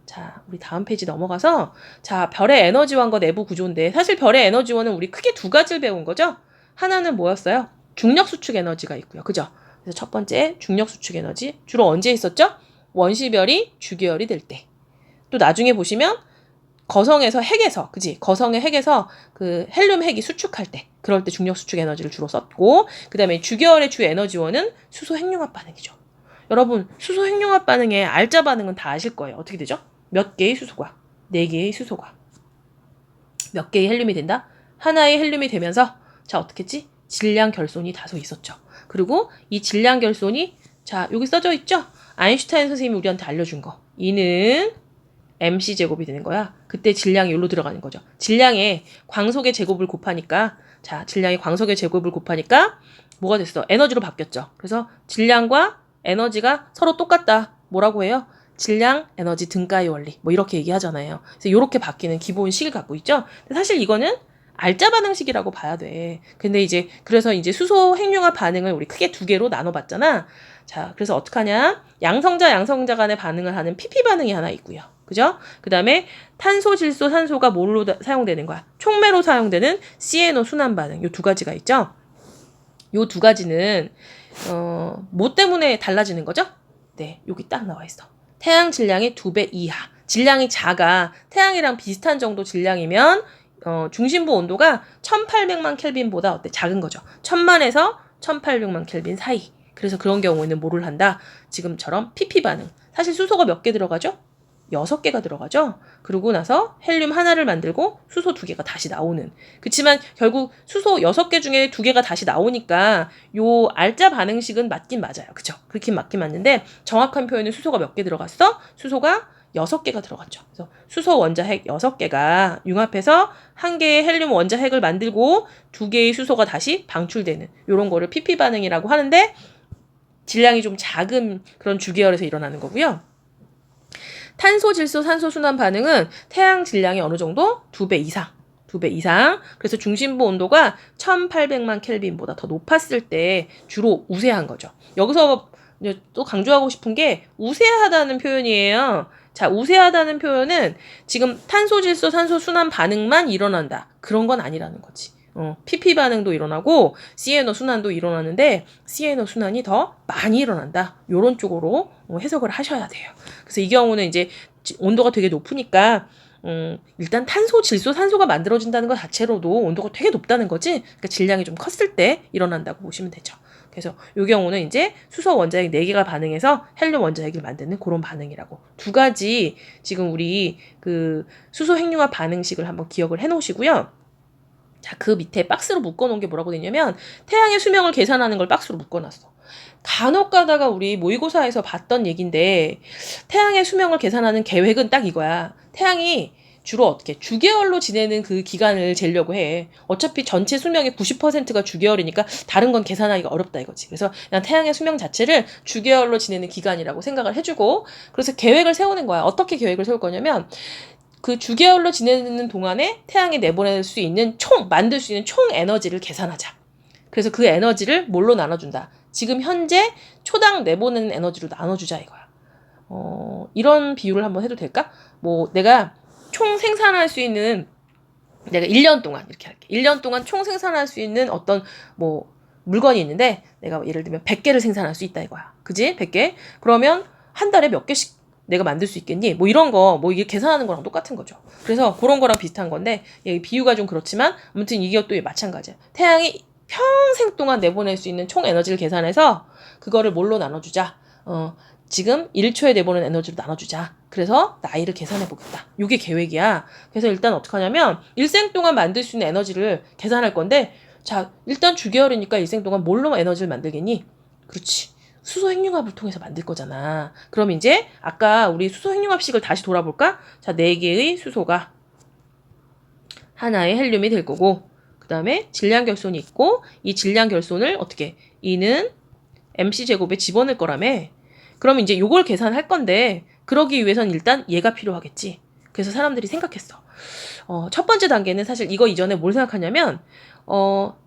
자, 우리 다음 페이지 넘어가서, 자, 별의 에너지원과 내부 구조인데, 사실 별의 에너지원은 우리 크게 두 가지를 배운 거죠. 하나는 뭐였어요? 중력 수축 에너지가 있고요. 그죠? 그래서 첫 번째 중력 수축 에너지 주로 언제 있었죠? 원시별이 주계열이 될 때. 또 나중에 보시면 거성에서 핵에서, 그지? 거성의 핵에서 그 헬륨 핵이 수축할 때, 그럴 때 중력 수축 에너지를 주로 썼고, 그 다음에 주계열의 주 에너지원은 수소 핵융합 반응이죠. 여러분, 수소 핵융합 반응의 알짜 반응은 다 아실 거예요. 어떻게 되죠? 몇 개의 수소가, 4개의 수소가 몇 개의 헬륨이 된다? 하나의 헬륨이 되면서, 자, 어떻게 했지? 질량 결손이 다소 있었죠. 그리고 이 질량 결손이, 자, 여기 써져 있죠? 아인슈타인 선생님이 우리한테 알려준 거. 이는 mc제곱이 되는 거야. 그때 질량이 여기로 들어가는 거죠. 질량에 광속의 제곱을 곱하니까 자, 질량이 광속의 제곱을 곱하니까 뭐가 됐어? 에너지로 바뀌었죠. 그래서 질량과 에너지가 서로 똑같다. 뭐라고 해요? 질량, 에너지 등가의 원리. 뭐 이렇게 얘기하잖아요. 그래서 이렇게 바뀌는 기본 식을 갖고 있죠. 근데 사실 이거는 알짜 반응식이라고 봐야 돼. 근데 이제 그래서 이제 수소 핵융합 반응을 우리 크게 두 개로 나눠봤잖아. 자, 그래서 어떡하냐? 양성자 간의 반응을 하는 PP 반응이 하나 있고요. 그죠? 그 다음에 탄소, 질소, 산소가 뭘로 사용되는 거야? 촉매로 사용되는 CNO 순환 반응. 요 두 가지가 있죠? 요 두 가지는 뭐 때문에 달라지는 거죠? 네, 여기 딱 나와 있어. 태양 질량의 2배 이하. 질량이 작아. 태양이랑 비슷한 정도 질량이면 중심부 온도가 1800만 켈빈보다 어때? 작은 거죠. 1000만에서 1800만 켈빈 사이. 그래서 그런 경우에는 뭐를 한다? 지금처럼 PP 반응. 사실 수소가 몇 개 들어가죠? 6개가 들어가죠. 그러고 나서 헬륨 하나를 만들고 수소 2개가 다시 나오는. 그치만 결국 수소 6개 중에 2개가 다시 나오니까 요 알짜 반응식은 맞긴 맞아요. 그쵸? 그렇긴 맞긴 맞는데 정확한 표현은 수소가 몇 개 들어갔어? 수소가 6개가 들어갔죠. 그래서 수소 원자핵 6개가 융합해서 1개의 헬륨 원자핵을 만들고 2개의 수소가 다시 방출되는 요런 거를 PP 반응이라고 하는데 질량이 좀 작은 그런 주계열에서 일어나는 거고요. 탄소, 질소, 산소 순환 반응은 태양 질량이 어느 정도? 2배 이상. 2배 이상. 그래서 중심부 온도가 1800만 켈빈보다 더 높았을 때 주로 우세한 거죠. 여기서 또 강조하고 싶은 게 우세하다는 표현이에요. 자, 우세하다는 표현은 지금 탄소, 질소, 산소 순환 반응만 일어난다. 그런 건 아니라는 거지. PP 반응도 일어나고 CNO 순환도 일어나는데 CNO 순환이 더 많이 일어난다. 요런 쪽으로 해석을 하셔야 돼요. 그래서 이 경우는 이제 온도가 되게 높으니까 일단 탄소, 질소, 산소가 만들어진다는 것 자체로도 온도가 되게 높다는 거지. 그러니까 질량이 좀 컸을 때 일어난다고 보시면 되죠. 그래서 이 경우는 이제 수소 원자핵 4개가 반응해서 헬륨 원자핵을 만드는 그런 반응이라고. 두 가지 지금 우리 그 수소 핵융합 반응식을 한번 기억을 해 놓으시고요. 자, 그 밑에 박스로 묶어놓은 게 뭐라고 되냐면 태양의 수명을 계산하는 걸 박스로 묶어놨어. 간혹 가다가 우리 모의고사에서 봤던 얘긴데 태양의 수명을 계산하는 계획은 딱 이거야. 태양이 주로 어떻게 주계열로 지내는 그 기간을 재려고 해. 어차피 전체 수명의 90%가 주계열이니까 다른 건 계산하기가 어렵다 이거지. 그래서 난 태양의 수명 자체를 주계열로 지내는 기간이라고 생각을 해주고 그래서 계획을 세우는 거야. 어떻게 계획을 세울 거냐면 그 주계열로 지내는 동안에 태양이 내보낼 수 있는 만들 수 있는 총 에너지를 계산하자. 그래서 그 에너지를 뭘로 나눠준다. 지금 현재 초당 내보내는 에너지로 나눠주자 이거야. 이런 비유를 한번 해도 될까? 뭐 내가 총 생산할 수 있는 내가 1년 동안 이렇게 할게. 1년 동안 총 생산할 수 있는 어떤 뭐 물건이 있는데 내가 예를 들면 100개를 생산할 수 있다 이거야. 그지? 100개? 그러면 한 달에 몇 개씩 내가 만들 수 있겠니? 뭐 이런 거, 뭐 이게 계산하는 거랑 똑같은 거죠. 그래서 그런 거랑 비슷한 건데, 비유가 좀 그렇지만, 아무튼 이것도 마찬가지야. 태양이 평생 동안 내보낼 수 있는 총 에너지를 계산해서, 그거를 뭘로 나눠주자. 지금 1초에 내보낸 에너지로 나눠주자. 그래서 나이를 계산해 보겠다. 이게 계획이야. 그래서 일단 어떻게 하냐면, 일생 동안 만들 수 있는 에너지를 계산할 건데, 자, 일단 주계열이니까 일생 동안 뭘로 에너지를 만들겠니? 그렇지. 수소 핵융합을 통해서 만들 거잖아. 그럼 이제 아까 우리 수소 핵융합식을 다시 돌아볼까? 자, 4개의 수소가 하나의 헬륨이 될 거고 그 다음에 질량 결손이 있고 이 질량 결손을 어떻게 E는 mc제곱에 집어넣을 거라며. 그럼 이제 요걸 계산할 건데 그러기 위해선 일단 얘가 필요하겠지. 그래서 사람들이 생각했어. 첫 번째 단계는 사실 이거 이전에 뭘 생각하냐면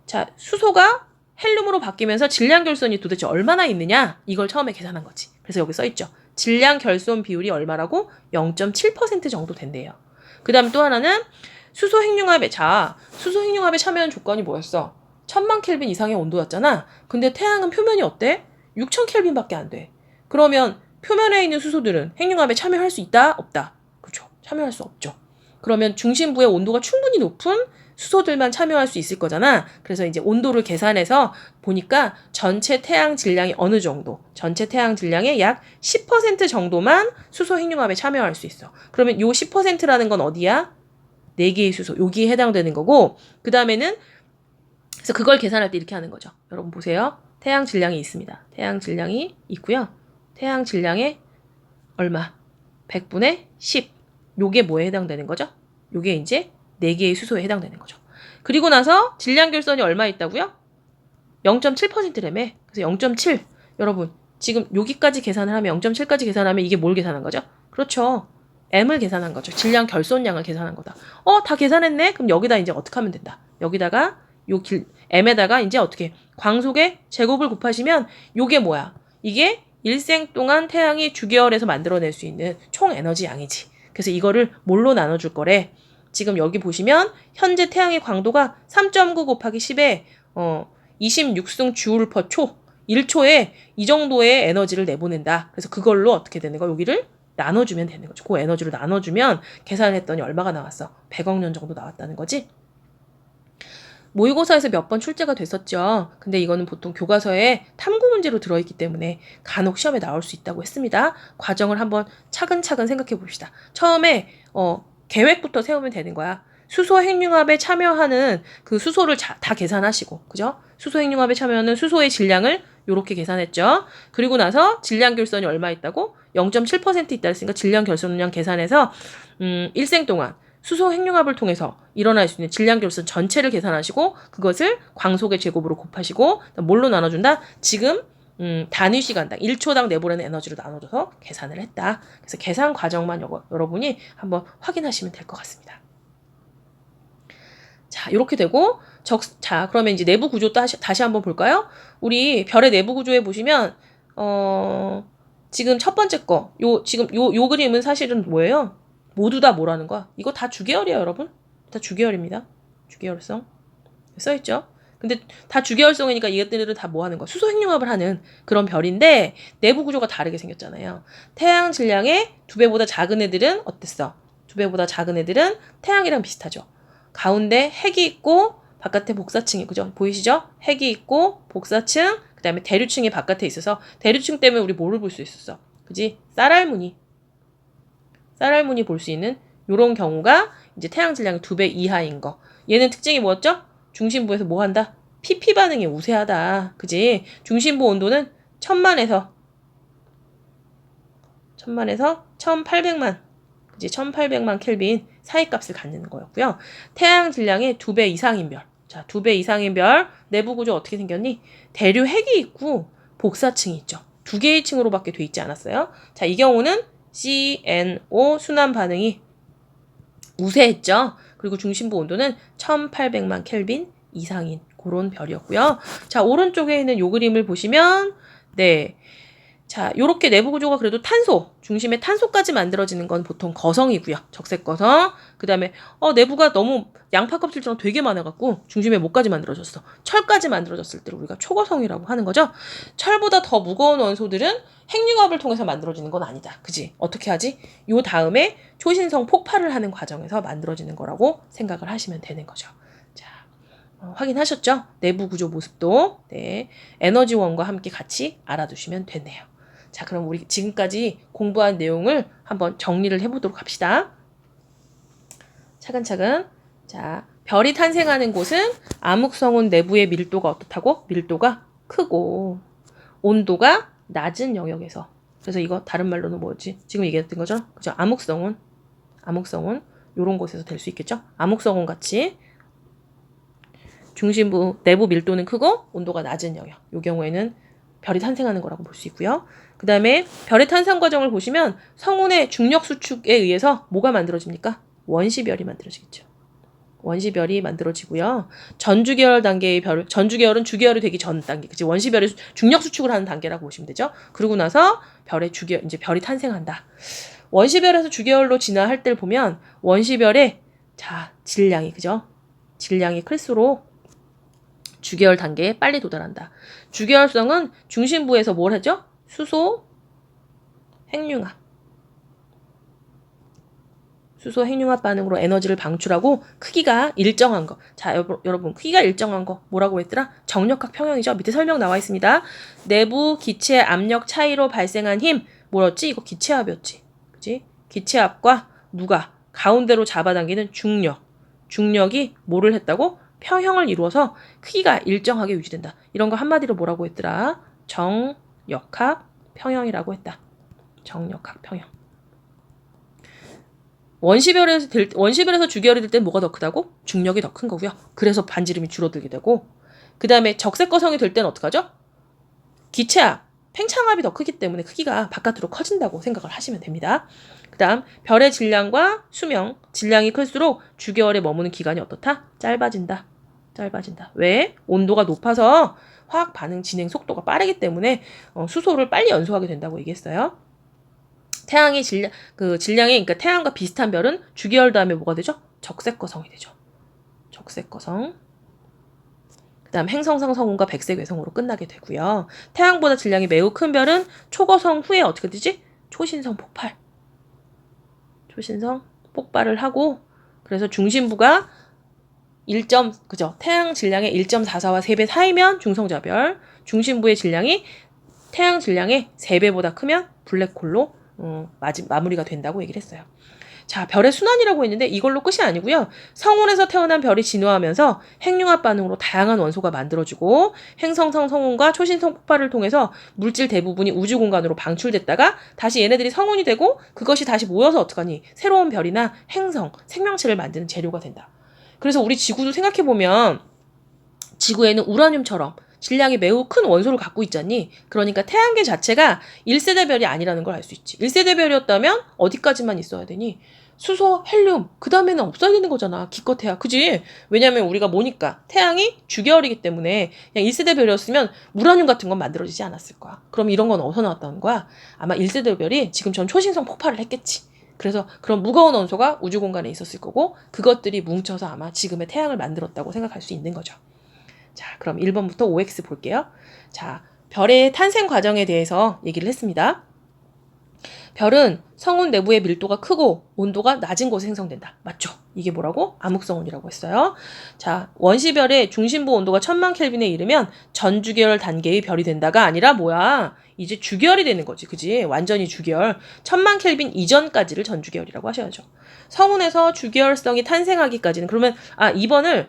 자, 수소가 헬륨으로 바뀌면서 질량 결손이 도대체 얼마나 있느냐? 이걸 처음에 계산한 거지. 그래서 여기 써있죠. 질량 결손 비율이 얼마라고? 0.7% 정도 된대요. 그 다음 또 하나는 수소 핵융합에 참여한 조건이 뭐였어? 1000만 켈빈 이상의 온도였잖아. 근데 태양은 표면이 어때? 6000 켈빈밖에 안 돼. 그러면 표면에 있는 수소들은 핵융합에 참여할 수 있다? 없다? 그렇죠. 참여할 수 없죠. 그러면 중심부의 온도가 충분히 높은 수소들만 참여할 수 있을 거잖아. 그래서 이제 온도를 계산해서 보니까 전체 태양 질량이 어느 정도, 전체 태양 질량의 약 10% 정도만 수소 핵융합에 참여할 수 있어. 그러면 요 10%라는 건 어디야? 4개의 수소, 여기에 해당되는 거고, 그 다음에는, 그래서 그걸 계산할 때 이렇게 하는 거죠. 여러분 보세요. 태양 질량이 있습니다. 태양 질량이 있고요. 태양 질량의 얼마? 100분의 10. 요게 뭐에 해당되는 거죠? 요게 이제 4개의 수소에 해당되는 거죠. 그리고 나서 질량결선이 얼마 있다고요? 0.7%래매. 그래서 0.7. 여러분, 지금 여기까지 계산을 하면 0.7까지 계산하면 이게 뭘 계산한 거죠? 그렇죠. M을 계산한 거죠. 질량 결손량을 계산한 거다. 다 계산했네? 그럼 여기다 이제 어떻게 하면 된다? 여기다가 M에다가 이제 어떻게 광속의 제곱을 곱하시면 요게 뭐야? 이게 일생 동안 태양이 주계열에서 만들어낼 수 있는 총 에너지 양이지. 그래서 이거를 뭘로 나눠줄 거래? 지금 여기 보시면 현재 태양의 광도가 3.9 곱하기 10에 26승 주울 퍼 초. 1초에 이 정도의 에너지를 내보낸다. 그래서 그걸로 어떻게 되는 거? 여기를 나눠주면 되는 거죠. 그 에너지로 나눠주면 계산을 했더니 얼마가 나왔어? 100억 년 정도 나왔다는 거지. 모의고사에서 몇 번 출제가 됐었죠. 근데 이거는 보통 교과서에 탐구 문제로 들어있기 때문에 간혹 시험에 나올 수 있다고 했습니다. 과정을 한번 차근차근 생각해 봅시다. 처음에 계획부터 세우면 되는 거야. 수소 핵융합에 참여하는 그 수소를 다 계산하시고, 그죠? 수소 핵융합에 참여하는 수소의 질량을 요렇게 계산했죠. 그리고 나서 질량 결손이 얼마 있다고? 0.7% 있다 했으니까 질량 결손량 계산해서 일생 동안 수소 핵융합을 통해서 일어날 수 있는 질량 결손 전체를 계산하시고 그것을 광속의 제곱으로 곱하시고 뭘로 나눠준다? 지금 단위 시간당 1초당 내보내는 에너지로 나눠줘서 계산을 했다. 그래서 계산 과정만 여러분이 한번 확인하시면 될 것 같습니다. 자, 이렇게 되고 자, 그러면 이제 내부 구조 다시 한번 볼까요? 우리 별의 내부 구조에 보시면 지금 첫 번째 거, 지금 요 그림은 사실은 뭐예요? 모두 다 뭐라는 거야? 이거 다 주계열이에요, 여러분. 다 주계열입니다. 주계열성. 써있죠? 근데 다 주계열성이니까 이것들은 다 뭐 하는 거야? 수소 핵융합을 하는 그런 별인데 내부 구조가 다르게 생겼잖아요. 태양 질량의 2배보다 작은 애들은 어땠어? 2배보다 작은 애들은 태양이랑 비슷하죠. 가운데 핵이 있고 바깥에 복사층이, 그죠? 보이시죠? 핵이 있고 복사층, 그 다음에 대류층이 바깥에 있어서 대류층 때문에 우리 뭐를 볼 수 있었어? 그지? 쌀알무늬 볼 수 있는 요런 경우가 이제 태양 질량이 2배 이하인 거. 얘는 특징이 뭐였죠? 중심부에서 뭐 한다? PP 반응이 우세하다. 그지? 중심부 온도는 1000만에서 1800만. 그지? 1800만 켈빈 사이 값을 갖는 거였고요. 태양 질량의 2배 이상인 별. 자, 2배 이상인 별 내부 구조 어떻게 생겼니? 대류 핵이 있고 복사층이 있죠. 2개의 층으로밖에 돼 있지 않았어요? 자, 이 경우는 CNO 순환 반응이 우세했죠. 그리고 중심부 온도는 1800만 켈빈 이상인 그런 별이었고요. 자, 오른쪽에 있는 요 그림을 보시면 네. 자, 요렇게 내부 구조가 그래도 탄소, 중심에 탄소까지 만들어지는 건 보통 거성이고요. 적색 거성. 그다음에 내부가 너무 양파껍질처럼 되게 많아갖고 중심에 뭐까지 만들어졌어? 철까지 만들어졌을 때를 우리가 초거성이라고 하는 거죠. 철보다 더 무거운 원소들은 핵융합을 통해서 만들어지는 건 아니다. 그지? 어떻게 하지? 요 다음에 초신성 폭발을 하는 과정에서 만들어지는 거라고 생각을 하시면 되는 거죠. 자, 확인하셨죠? 내부 구조 모습도 네, 에너지원과 함께 같이 알아두시면 되네요. 자, 그럼 우리 지금까지 공부한 내용을 한번 정리를 해보도록 합시다. 차근차근. 자, 별이 탄생하는 곳은 암흑성운 내부의 밀도가 어떻다고? 밀도가 크고 온도가 낮은 영역에서. 그래서 이거 다른 말로는 뭐였지? 지금 얘기했던 거죠? 그죠? 암흑성운 요런 곳에서 될 수 있겠죠? 암흑성운 같이 중심부 내부 밀도는 크고 온도가 낮은 영역. 요 경우에는 별이 탄생하는 거라고 볼 수 있고요. 그 다음에 별의 탄생 과정을 보시면 성운의 중력 수축에 의해서 뭐가 만들어집니까? 원시별이 만들어지겠죠. 원시별이 만들어지고요. 전주계열 단계의 별, 전주계열은 주계열이 되기 전 단계, 그치? 원시별이 중력 수축을 하는 단계라고 보시면 되죠. 그러고 나서 별의 주계열, 이제 별이 탄생한다. 원시별에서 주계열로 진화할 때를 보면 원시별의 자 질량이, 그죠? 질량이 클수록 주계열 단계에 빨리 도달한다. 주계열성은 중심부에서 뭘 하죠? 수소 핵융합. 수소 핵융합 반응으로 에너지를 방출하고 크기가 일정한 거. 자, 여러분 크기가 일정한 거 뭐라고 했더라? 정력학 평형이죠. 밑에 설명 나와 있습니다. 내부 기체 압력 차이로 발생한 힘 뭐였지? 이거 기체압이었지. 그치? 기체압과 누가 가운데로 잡아당기는 중력. 중력이 뭐를 했다고? 평형을 이루어서 크기가 일정하게 유지된다. 이런 거 한마디로 뭐라고 했더라? 정역학 평형이라고 했다. 정역학 평형. 원시별에서 주기혈이 될 때 뭐가 더 크다고? 중력이 더 큰 거고요. 그래서 반지름이 줄어들게 되고, 그 다음에 적색거성이 될 때는 어떡하죠? 기체압, 팽창압이 더 크기 때문에 크기가 바깥으로 커진다고 생각을 하시면 됩니다. 그 다음 별의 질량과 수명, 질량이 클수록 주기혈에 머무는 기간이 어떻다? 짧아진다. 왜? 온도가 높아서 화학 반응 진행 속도가 빠르기 때문에 수소를 빨리 연소하게 된다고 얘기했어요. 태양의 질량이, 그러니까 태양과 비슷한 별은 주기열 다음에 뭐가 되죠? 적색거성이 되죠. 적색거성. 그 다음 행성상 성운과 백색외성으로 끝나게 되고요. 태양보다 질량이 매우 큰 별은 초거성 후에 어떻게 되지? 초신성 폭발을 하고, 그래서 중심부가 태양 질량의 1.44와 3배 사이면 중성자별, 중심부의 질량이 태양 질량의 3배보다 크면 블랙홀로 마무리가 된다고 얘기를 했어요. 자, 별의 순환이라고 했는데 이걸로 끝이 아니고요. 성운에서 태어난 별이 진화하면서 핵융합 반응으로 다양한 원소가 만들어지고, 행성상 성운과 초신성 폭발을 통해서 물질 대부분이 우주 공간으로 방출됐다가 다시 얘네들이 성운이 되고, 그것이 다시 모여서 어떡하니? 새로운 별이나 행성, 생명체를 만드는 재료가 된다. 그래서 우리 지구도 생각해보면 지구에는 우라늄처럼 질량이 매우 큰 원소를 갖고 있잖니. 그러니까 태양계 자체가 1세대 별이 아니라는 걸 알 수 있지. 1세대 별이었다면 어디까지만 있어야 되니? 수소, 헬륨, 그 다음에는 없어야 되는 거잖아. 기껏해야. 그지? 왜냐면 우리가 뭐니까? 태양이 주계열이기 때문에 그냥 1세대 별이었으면 우라늄 같은 건 만들어지지 않았을 거야. 그럼 이런 건 어디서 나왔다는 거야? 아마 1세대 별이 지금처럼 초신성 폭발을 했겠지. 그래서 그런 무거운 원소가 우주 공간에 있었을 거고, 그것들이 뭉쳐서 아마 지금의 태양을 만들었다고 생각할 수 있는 거죠. 자, 그럼 1번부터 5X 볼게요. 자, 별의 탄생 과정에 대해서 얘기를 했습니다. 별은 성운 내부의 밀도가 크고 온도가 낮은 곳에 생성된다. 맞죠? 이게 뭐라고? 암흑성운이라고 했어요. 자, 원시별의 중심부 온도가 1000만 켈빈에 이르면 전주계열 단계의 별이 된다가 아니라 뭐야? 이제 주계열이 되는 거지. 그지? 완전히 주계열. 1000만 켈빈 이전까지를 전주계열이라고 하셔야죠. 성운에서 주계열성이 탄생하기까지는, 그러면 2번을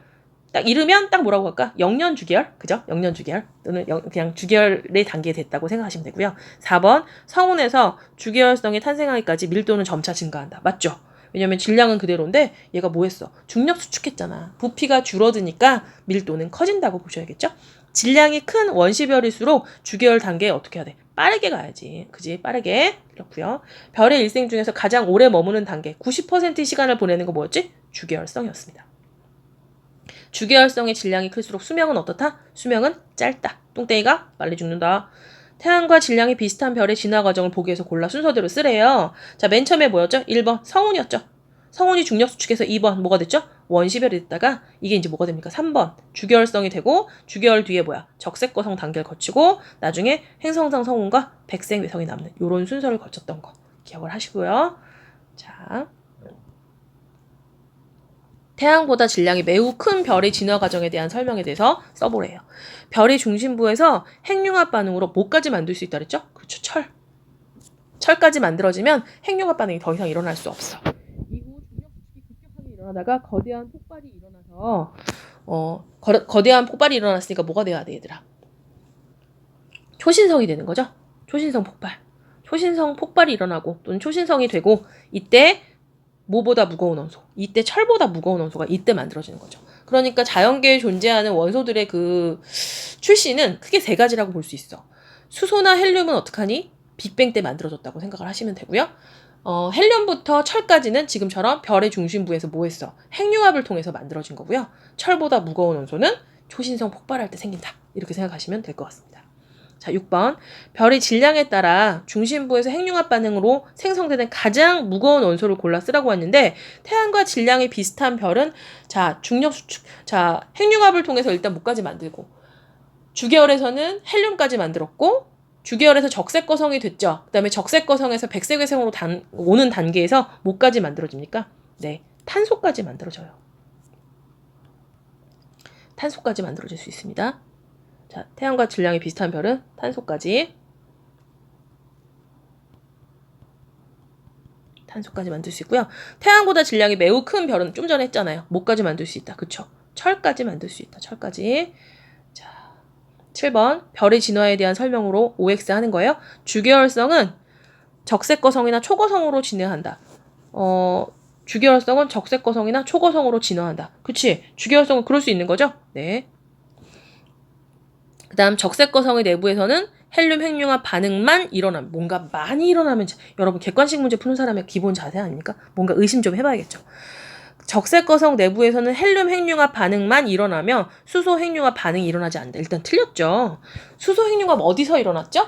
딱 이르면 딱 뭐라고 할까? 영년 주계열, 그죠? 영년 주계열 또는 그냥 주계열의 단계에 됐다고 생각하시면 되고요. 4번 성운에서 주계열성이 탄생하기까지 밀도는 점차 증가한다. 맞죠? 왜냐면 질량은 그대로인데 얘가 뭐 했어? 중력 수축했잖아. 부피가 줄어드니까 밀도는 커진다고 보셔야겠죠? 질량이 큰 원시별일수록 주계열 단계에 어떻게 해야 돼? 빠르게 가야지. 그지? 빠르게. 그렇고요. 별의 일생 중에서 가장 오래 머무는 단계, 90%의 시간을 보내는 거 뭐였지? 주계열성이었습니다. 주계열성의 질량이 클수록 수명은 어떻다? 수명은 짧다. 똥땡이가 빨리 죽는다. 태양과 질량이 비슷한 별의 진화 과정을 보기 위해서 골라 순서대로 쓰래요. 자, 맨 처음에 뭐였죠? 1번 성운이었죠. 성운이 중력 수축해서 2번 뭐가 됐죠? 원시별이 됐다가 이게 이제 뭐가 됩니까? 3번 주계열성이 되고, 주계열 뒤에 뭐야? 적색거성 단계를 거치고 나중에 행성상 성운과 백색외성이 남는 요런 순서를 거쳤던 거 기억을 하시고요. 자, 태양보다 질량이 매우 큰 별의 진화 과정에 대한 설명에 대해서 써보래요. 별의 중심부에서 핵융합 반응으로 뭐까지 만들 수 있다 그랬죠? 그렇죠. 철까지 만들어지면 핵융합 반응이 더 이상 일어날 수 없어. 이후 중력 수축이 급격하게 일어나다가 거대한 폭발이 일어나서 거대한 폭발이 일어났으니까 뭐가 돼야 돼, 얘들아? 초신성이 되는 거죠. 초신성 폭발이 일어나고 또는 초신성이 되고, 이때 뭐보다 무거운 원소, 이때 철보다 무거운 원소가 이때 만들어지는 거죠. 그러니까 자연계에 존재하는 원소들의 그 출시는 크게 3가지라고 볼 수 있어. 수소나 헬륨은 어떡하니? 빅뱅 때 만들어졌다고 생각을 하시면 되고요. 헬륨부터 철까지는 지금처럼 별의 중심부에서 뭐 했어? 핵융합을 통해서 만들어진 거고요. 철보다 무거운 원소는 초신성 폭발할 때 생긴다. 이렇게 생각하시면 될 것 같습니다. 자, 6번. 별의 질량에 따라 중심부에서 핵융합 반응으로 생성되는 가장 무거운 원소를 골라 쓰라고 했는데, 태양과 질량이 비슷한 별은 핵융합을 통해서 일단 뭐까지 만들고, 주계열에서는 헬륨까지 만들었고, 주계열에서 적색거성이 됐죠. 그 다음에 적색거성에서 백색외성으로 오는 단계에서 뭐까지 만들어집니까? 네, 탄소까지 만들어져요. 탄소까지 만들어질 수 있습니다. 자, 태양과 질량이 비슷한 별은 탄소까지 만들 수 있고요. 태양보다 질량이 매우 큰 별은 좀 전에 했잖아요. 뭐까지 만들 수 있다. 그쵸? 철까지 만들 수 있다. 철까지. 자, 7번. 별의 진화에 대한 설명으로 OX 하는 거예요. 주계열성은 적색거성이나 초거성으로 진화한다. 주계열성은 적색거성이나 초거성으로 진화한다. 그치? 주계열성은 그럴 수 있는 거죠? 네. 그 다음 적색거성의 내부에서는 헬륨 핵융합 반응만 일어나면, 뭔가 많이 일어나면, 여러분 객관식 문제 푸는 사람의 기본 자세 아닙니까? 뭔가 의심 좀 해봐야겠죠. 적색거성 내부에서는 헬륨 핵융합 반응만 일어나며 수소 핵융합 반응이 일어나지 않는다. 일단 틀렸죠. 수소 핵융합 어디서 일어났죠?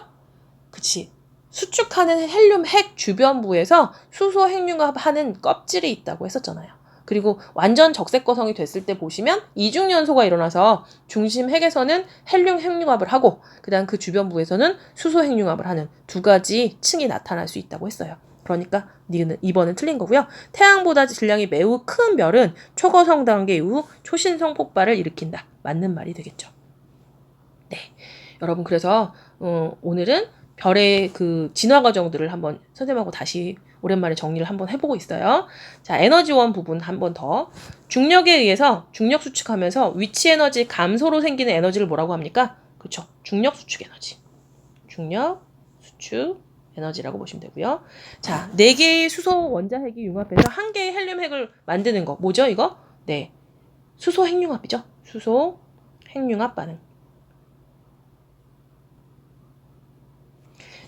그치. 수축하는 헬륨 핵 주변부에서 수소 핵융합하는 껍질이 있다고 했었잖아요. 그리고 완전 적색거성이 됐을 때 보시면 이중연소가 일어나서 중심 핵에서는 헬륨 핵융합을 하고 그다음 그 주변부에서는 수소 핵융합을 하는 두 가지 층이 나타날 수 있다고 했어요. 그러니까 2번은 틀린 거고요. 태양보다 질량이 매우 큰 별은 초거성 단계 이후 초신성 폭발을 일으킨다. 맞는 말이 되겠죠. 네, 여러분 그래서 오늘은 별의 그 진화 과정들을 한번 선생님하고 다시 오랜만에 정리를 한번 해보고 있어요. 자, 에너지원 부분 한 번 더. 중력에 의해서 중력 수축하면서 위치 에너지 감소로 생기는 에너지를 뭐라고 합니까? 그렇죠. 중력 수축 에너지. 중력 수축 에너지라고 보시면 되고요. 자, 4개의 수소 원자핵이 융합해서 1개의 헬륨 핵을 만드는 거. 뭐죠, 이거? 네. 수소 핵융합이죠. 수소 핵융합 반응.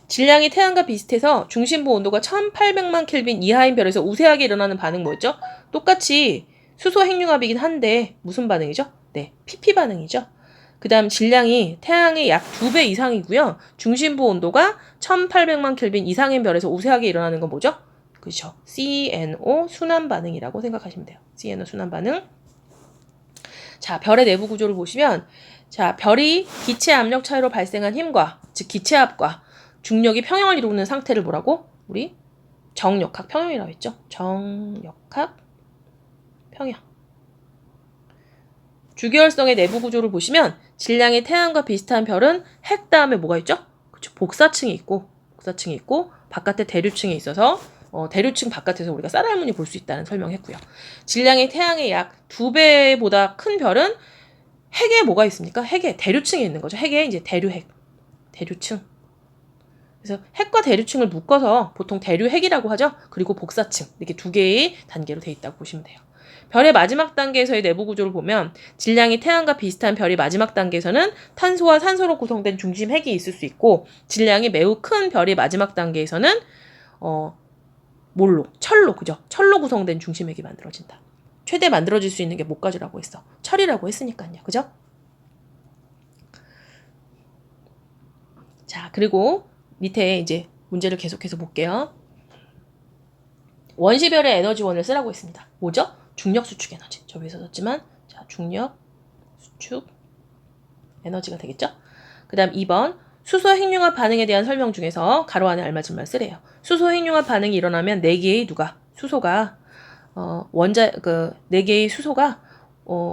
질량이 태양과 비슷해서 중심부 온도가 1800만 켈빈 이하인 별에서 우세하게 일어나는 반응 뭐였죠? 똑같이 수소 핵융합이긴 한데 무슨 반응이죠? 네, PP 반응이죠. 그 다음 질량이 태양의 약 2배 이상이고요. 중심부 온도가 1800만 켈빈 이상인 별에서 우세하게 일어나는 건 뭐죠? 그렇죠. CNO 순환 반응이라고 생각하시면 돼요. CNO 순환 반응. 자, 별의 내부 구조를 보시면 자, 별이 기체 압력 차이로 발생한 힘과 즉 기체압과 중력이 평형을 이루는 상태를 뭐라고? 우리 정역학 평형이라고 했죠. 정역학 평형. 주계열성의 내부 구조를 보시면 질량이 태양과 비슷한 별은 핵 다음에 뭐가 있죠? 그렇죠. 복사층이 있고 바깥에 대류층이 있어서 대류층 바깥에서 우리가 쌀할무늬 볼 수 있다는 설명했고요. 질량이 태양의 약 2배보다 큰 별은 핵에 뭐가 있습니까? 핵에 대류층이 있는 거죠. 핵에 이제 대류핵, 대류층. 그래서 핵과 대류층을 묶어서 보통 대류핵이라고 하죠. 그리고 복사층 이렇게 2개의 단계로 돼 있다고 보시면 돼요. 별의 마지막 단계에서의 내부 구조를 보면 질량이 태양과 비슷한 별이 마지막 단계에서는 탄소와 산소로 구성된 중심 핵이 있을 수 있고 질량이 매우 큰 별이 마지막 단계에서는 철로 그죠? 철로 구성된 중심 핵이 만들어진다. 최대 만들어질 수 있는 게 뭐까지라고 했어? 철이라고 했으니까요. 그죠? 자, 그리고 밑에 이제 문제를 계속해서 볼게요. 원시별의 에너지원을 쓰라고 했습니다. 뭐죠? 중력 수축 에너지. 저 위에서 썼지만 자, 중력 수축 에너지가 되겠죠? 그 다음 2번 수소 핵융합 반응에 대한 설명 중에서 가로 안에 알맞은 말 쓰래요. 수소 핵융합 반응이 일어나면 4개의 수소가 4개의 수소가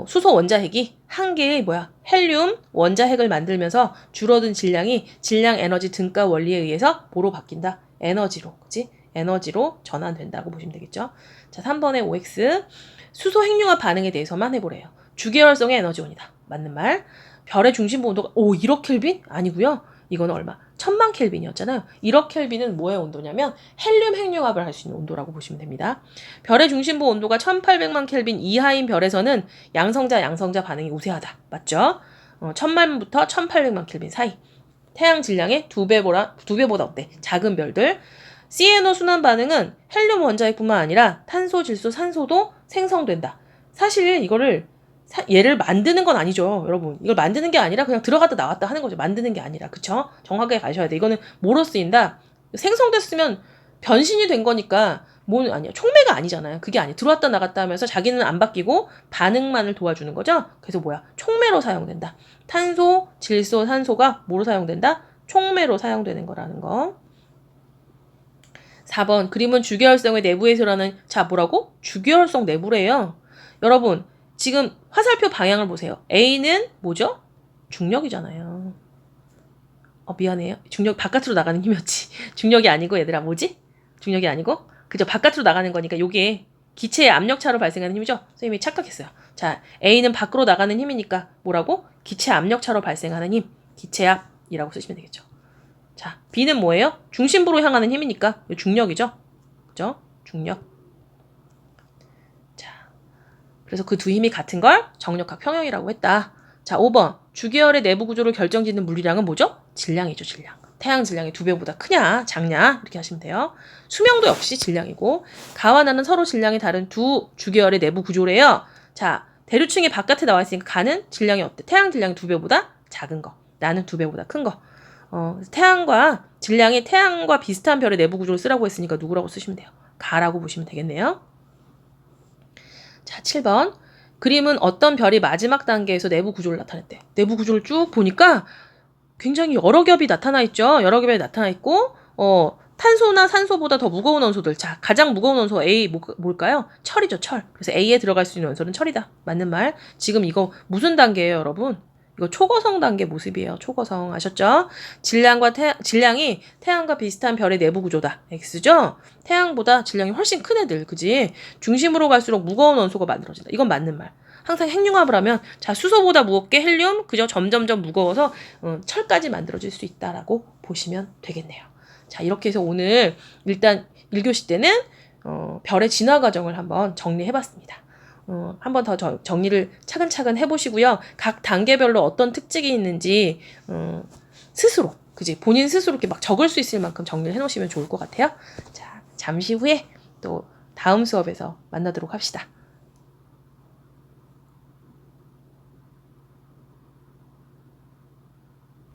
수소 원자핵이 1개의 헬륨 원자핵을 만들면서 줄어든 질량이 질량 에너지 등가 원리에 의해서 뭐로 바뀐다? 에너지로. 그치? 에너지로 전환된다고 보시면 되겠죠. 자, 3번의 OX. 수소 핵융합 반응에 대해서만 해보래요. 주계열성의 에너지원이다. 맞는 말. 별의 중심부 온도가 1억 켈빈? 아니고요. 이거는 얼마? 1000만 켈빈이었잖아요. 1억 켈빈은 뭐의 온도냐면 헬륨 핵융합을 할 수 있는 온도라고 보시면 됩니다. 별의 중심부 온도가 1800만 켈빈 이하인 별에서는 양성자 반응이 우세하다. 맞죠? 1000만부터 1800만 켈빈 사이. 태양 질량의 2배보다 어때? 작은 별들. CNO 순환 반응은 헬륨 원자핵뿐만 아니라 탄소, 질소, 산소도 생성된다. 사실 이거를 얘를 만드는 건 아니죠, 여러분. 이걸 만드는 게 아니라 그냥 들어갔다 나왔다 하는 거죠. 만드는 게 아니라. 그쵸? 정확하게 가셔야 돼. 이거는 뭐로 쓰인다? 생성됐으면 변신이 된 거니까 아니야. 촉매가 아니잖아요. 그게 아니에요. 들어왔다 나갔다 하면서 자기는 안 바뀌고 반응만을 도와주는 거죠. 그래서 촉매로 사용된다. 탄소, 질소, 산소가 뭐로 사용된다? 촉매로 사용되는 거라는 거. 4번 그림은 주계열성의 내부에서라는 뭐라고? 주계열성 내부래요. 여러분 지금 화살표 방향을 보세요. A는 뭐죠? 중력이잖아요. 미안해요. 중력 바깥으로 나가는 힘이었지. 중력이 아니고 얘들아 뭐지? 중력이 아니고 그죠? 바깥으로 나가는 거니까 요게 기체의 압력차로 발생하는 힘이죠? 선생님이 착각했어요. 자, A는 밖으로 나가는 힘이니까 뭐라고? 기체 압력차로 발생하는 힘. 기체압이라고 쓰시면 되겠죠. 자, B는 뭐예요? 중심부로 향하는 힘이니까 중력이죠. 그죠? 중력. 그래서 그 두 힘이 같은 걸 정력학 평형이라고 했다. 자, 5번. 주계열의 내부 구조를 결정짓는 물리량은 뭐죠? 질량이죠, 질량. 태양 질량이 2배보다 크냐, 작냐 이렇게 하시면 돼요. 수명도 역시 질량이고 가와 나는 서로 질량이 다른 두 주계열의 내부 구조래요. 자, 대류층이 바깥에 나와 있으니까 가는 질량이 어때? 태양 질량이 2배보다 작은 거, 나는 2배보다 큰 거. 태양과 질량이 태양과 비슷한 별의 내부 구조를 쓰라고 했으니까 누구라고 쓰시면 돼요? 가라고 보시면 되겠네요. 자, 7번. 그림은 어떤 별이 마지막 단계에서 내부 구조를 나타냈대. 내부 구조를 쭉 보니까 굉장히 여러 겹이 나타나 있죠. 여러 겹이 나타나 있고 탄소나 산소보다 더 무거운 원소들. 자, 가장 무거운 원소 A 뭘까요? 철이죠, 철. 그래서 A에 들어갈 수 있는 원소는 철이다. 맞는 말. 지금 이거 무슨 단계예요, 여러분? 이거 초거성 단계 모습이에요. 초거성. 아셨죠? 질량이 태양과 비슷한 별의 내부 구조다. X죠? 태양보다 질량이 훨씬 큰 애들. 그지? 중심으로 갈수록 무거운 원소가 만들어진다. 이건 맞는 말. 항상 핵융합을 하면 자, 수소보다 무겁게 헬륨 그저 점점점 무거워서 철까지 만들어질 수 있다라고 보시면 되겠네요. 자, 이렇게 해서 오늘 일단 1교시 때는 별의 진화 과정을 한번 정리해봤습니다. 한번 더 정리를 차근차근 해보시고요. 각 단계별로 어떤 특징이 있는지 스스로, 그지? 본인 스스로 이렇게 막 적을 수 있을 만큼 정리를 해놓으시면 좋을 것 같아요. 자, 잠시 후에 또 다음 수업에서 만나도록 합시다.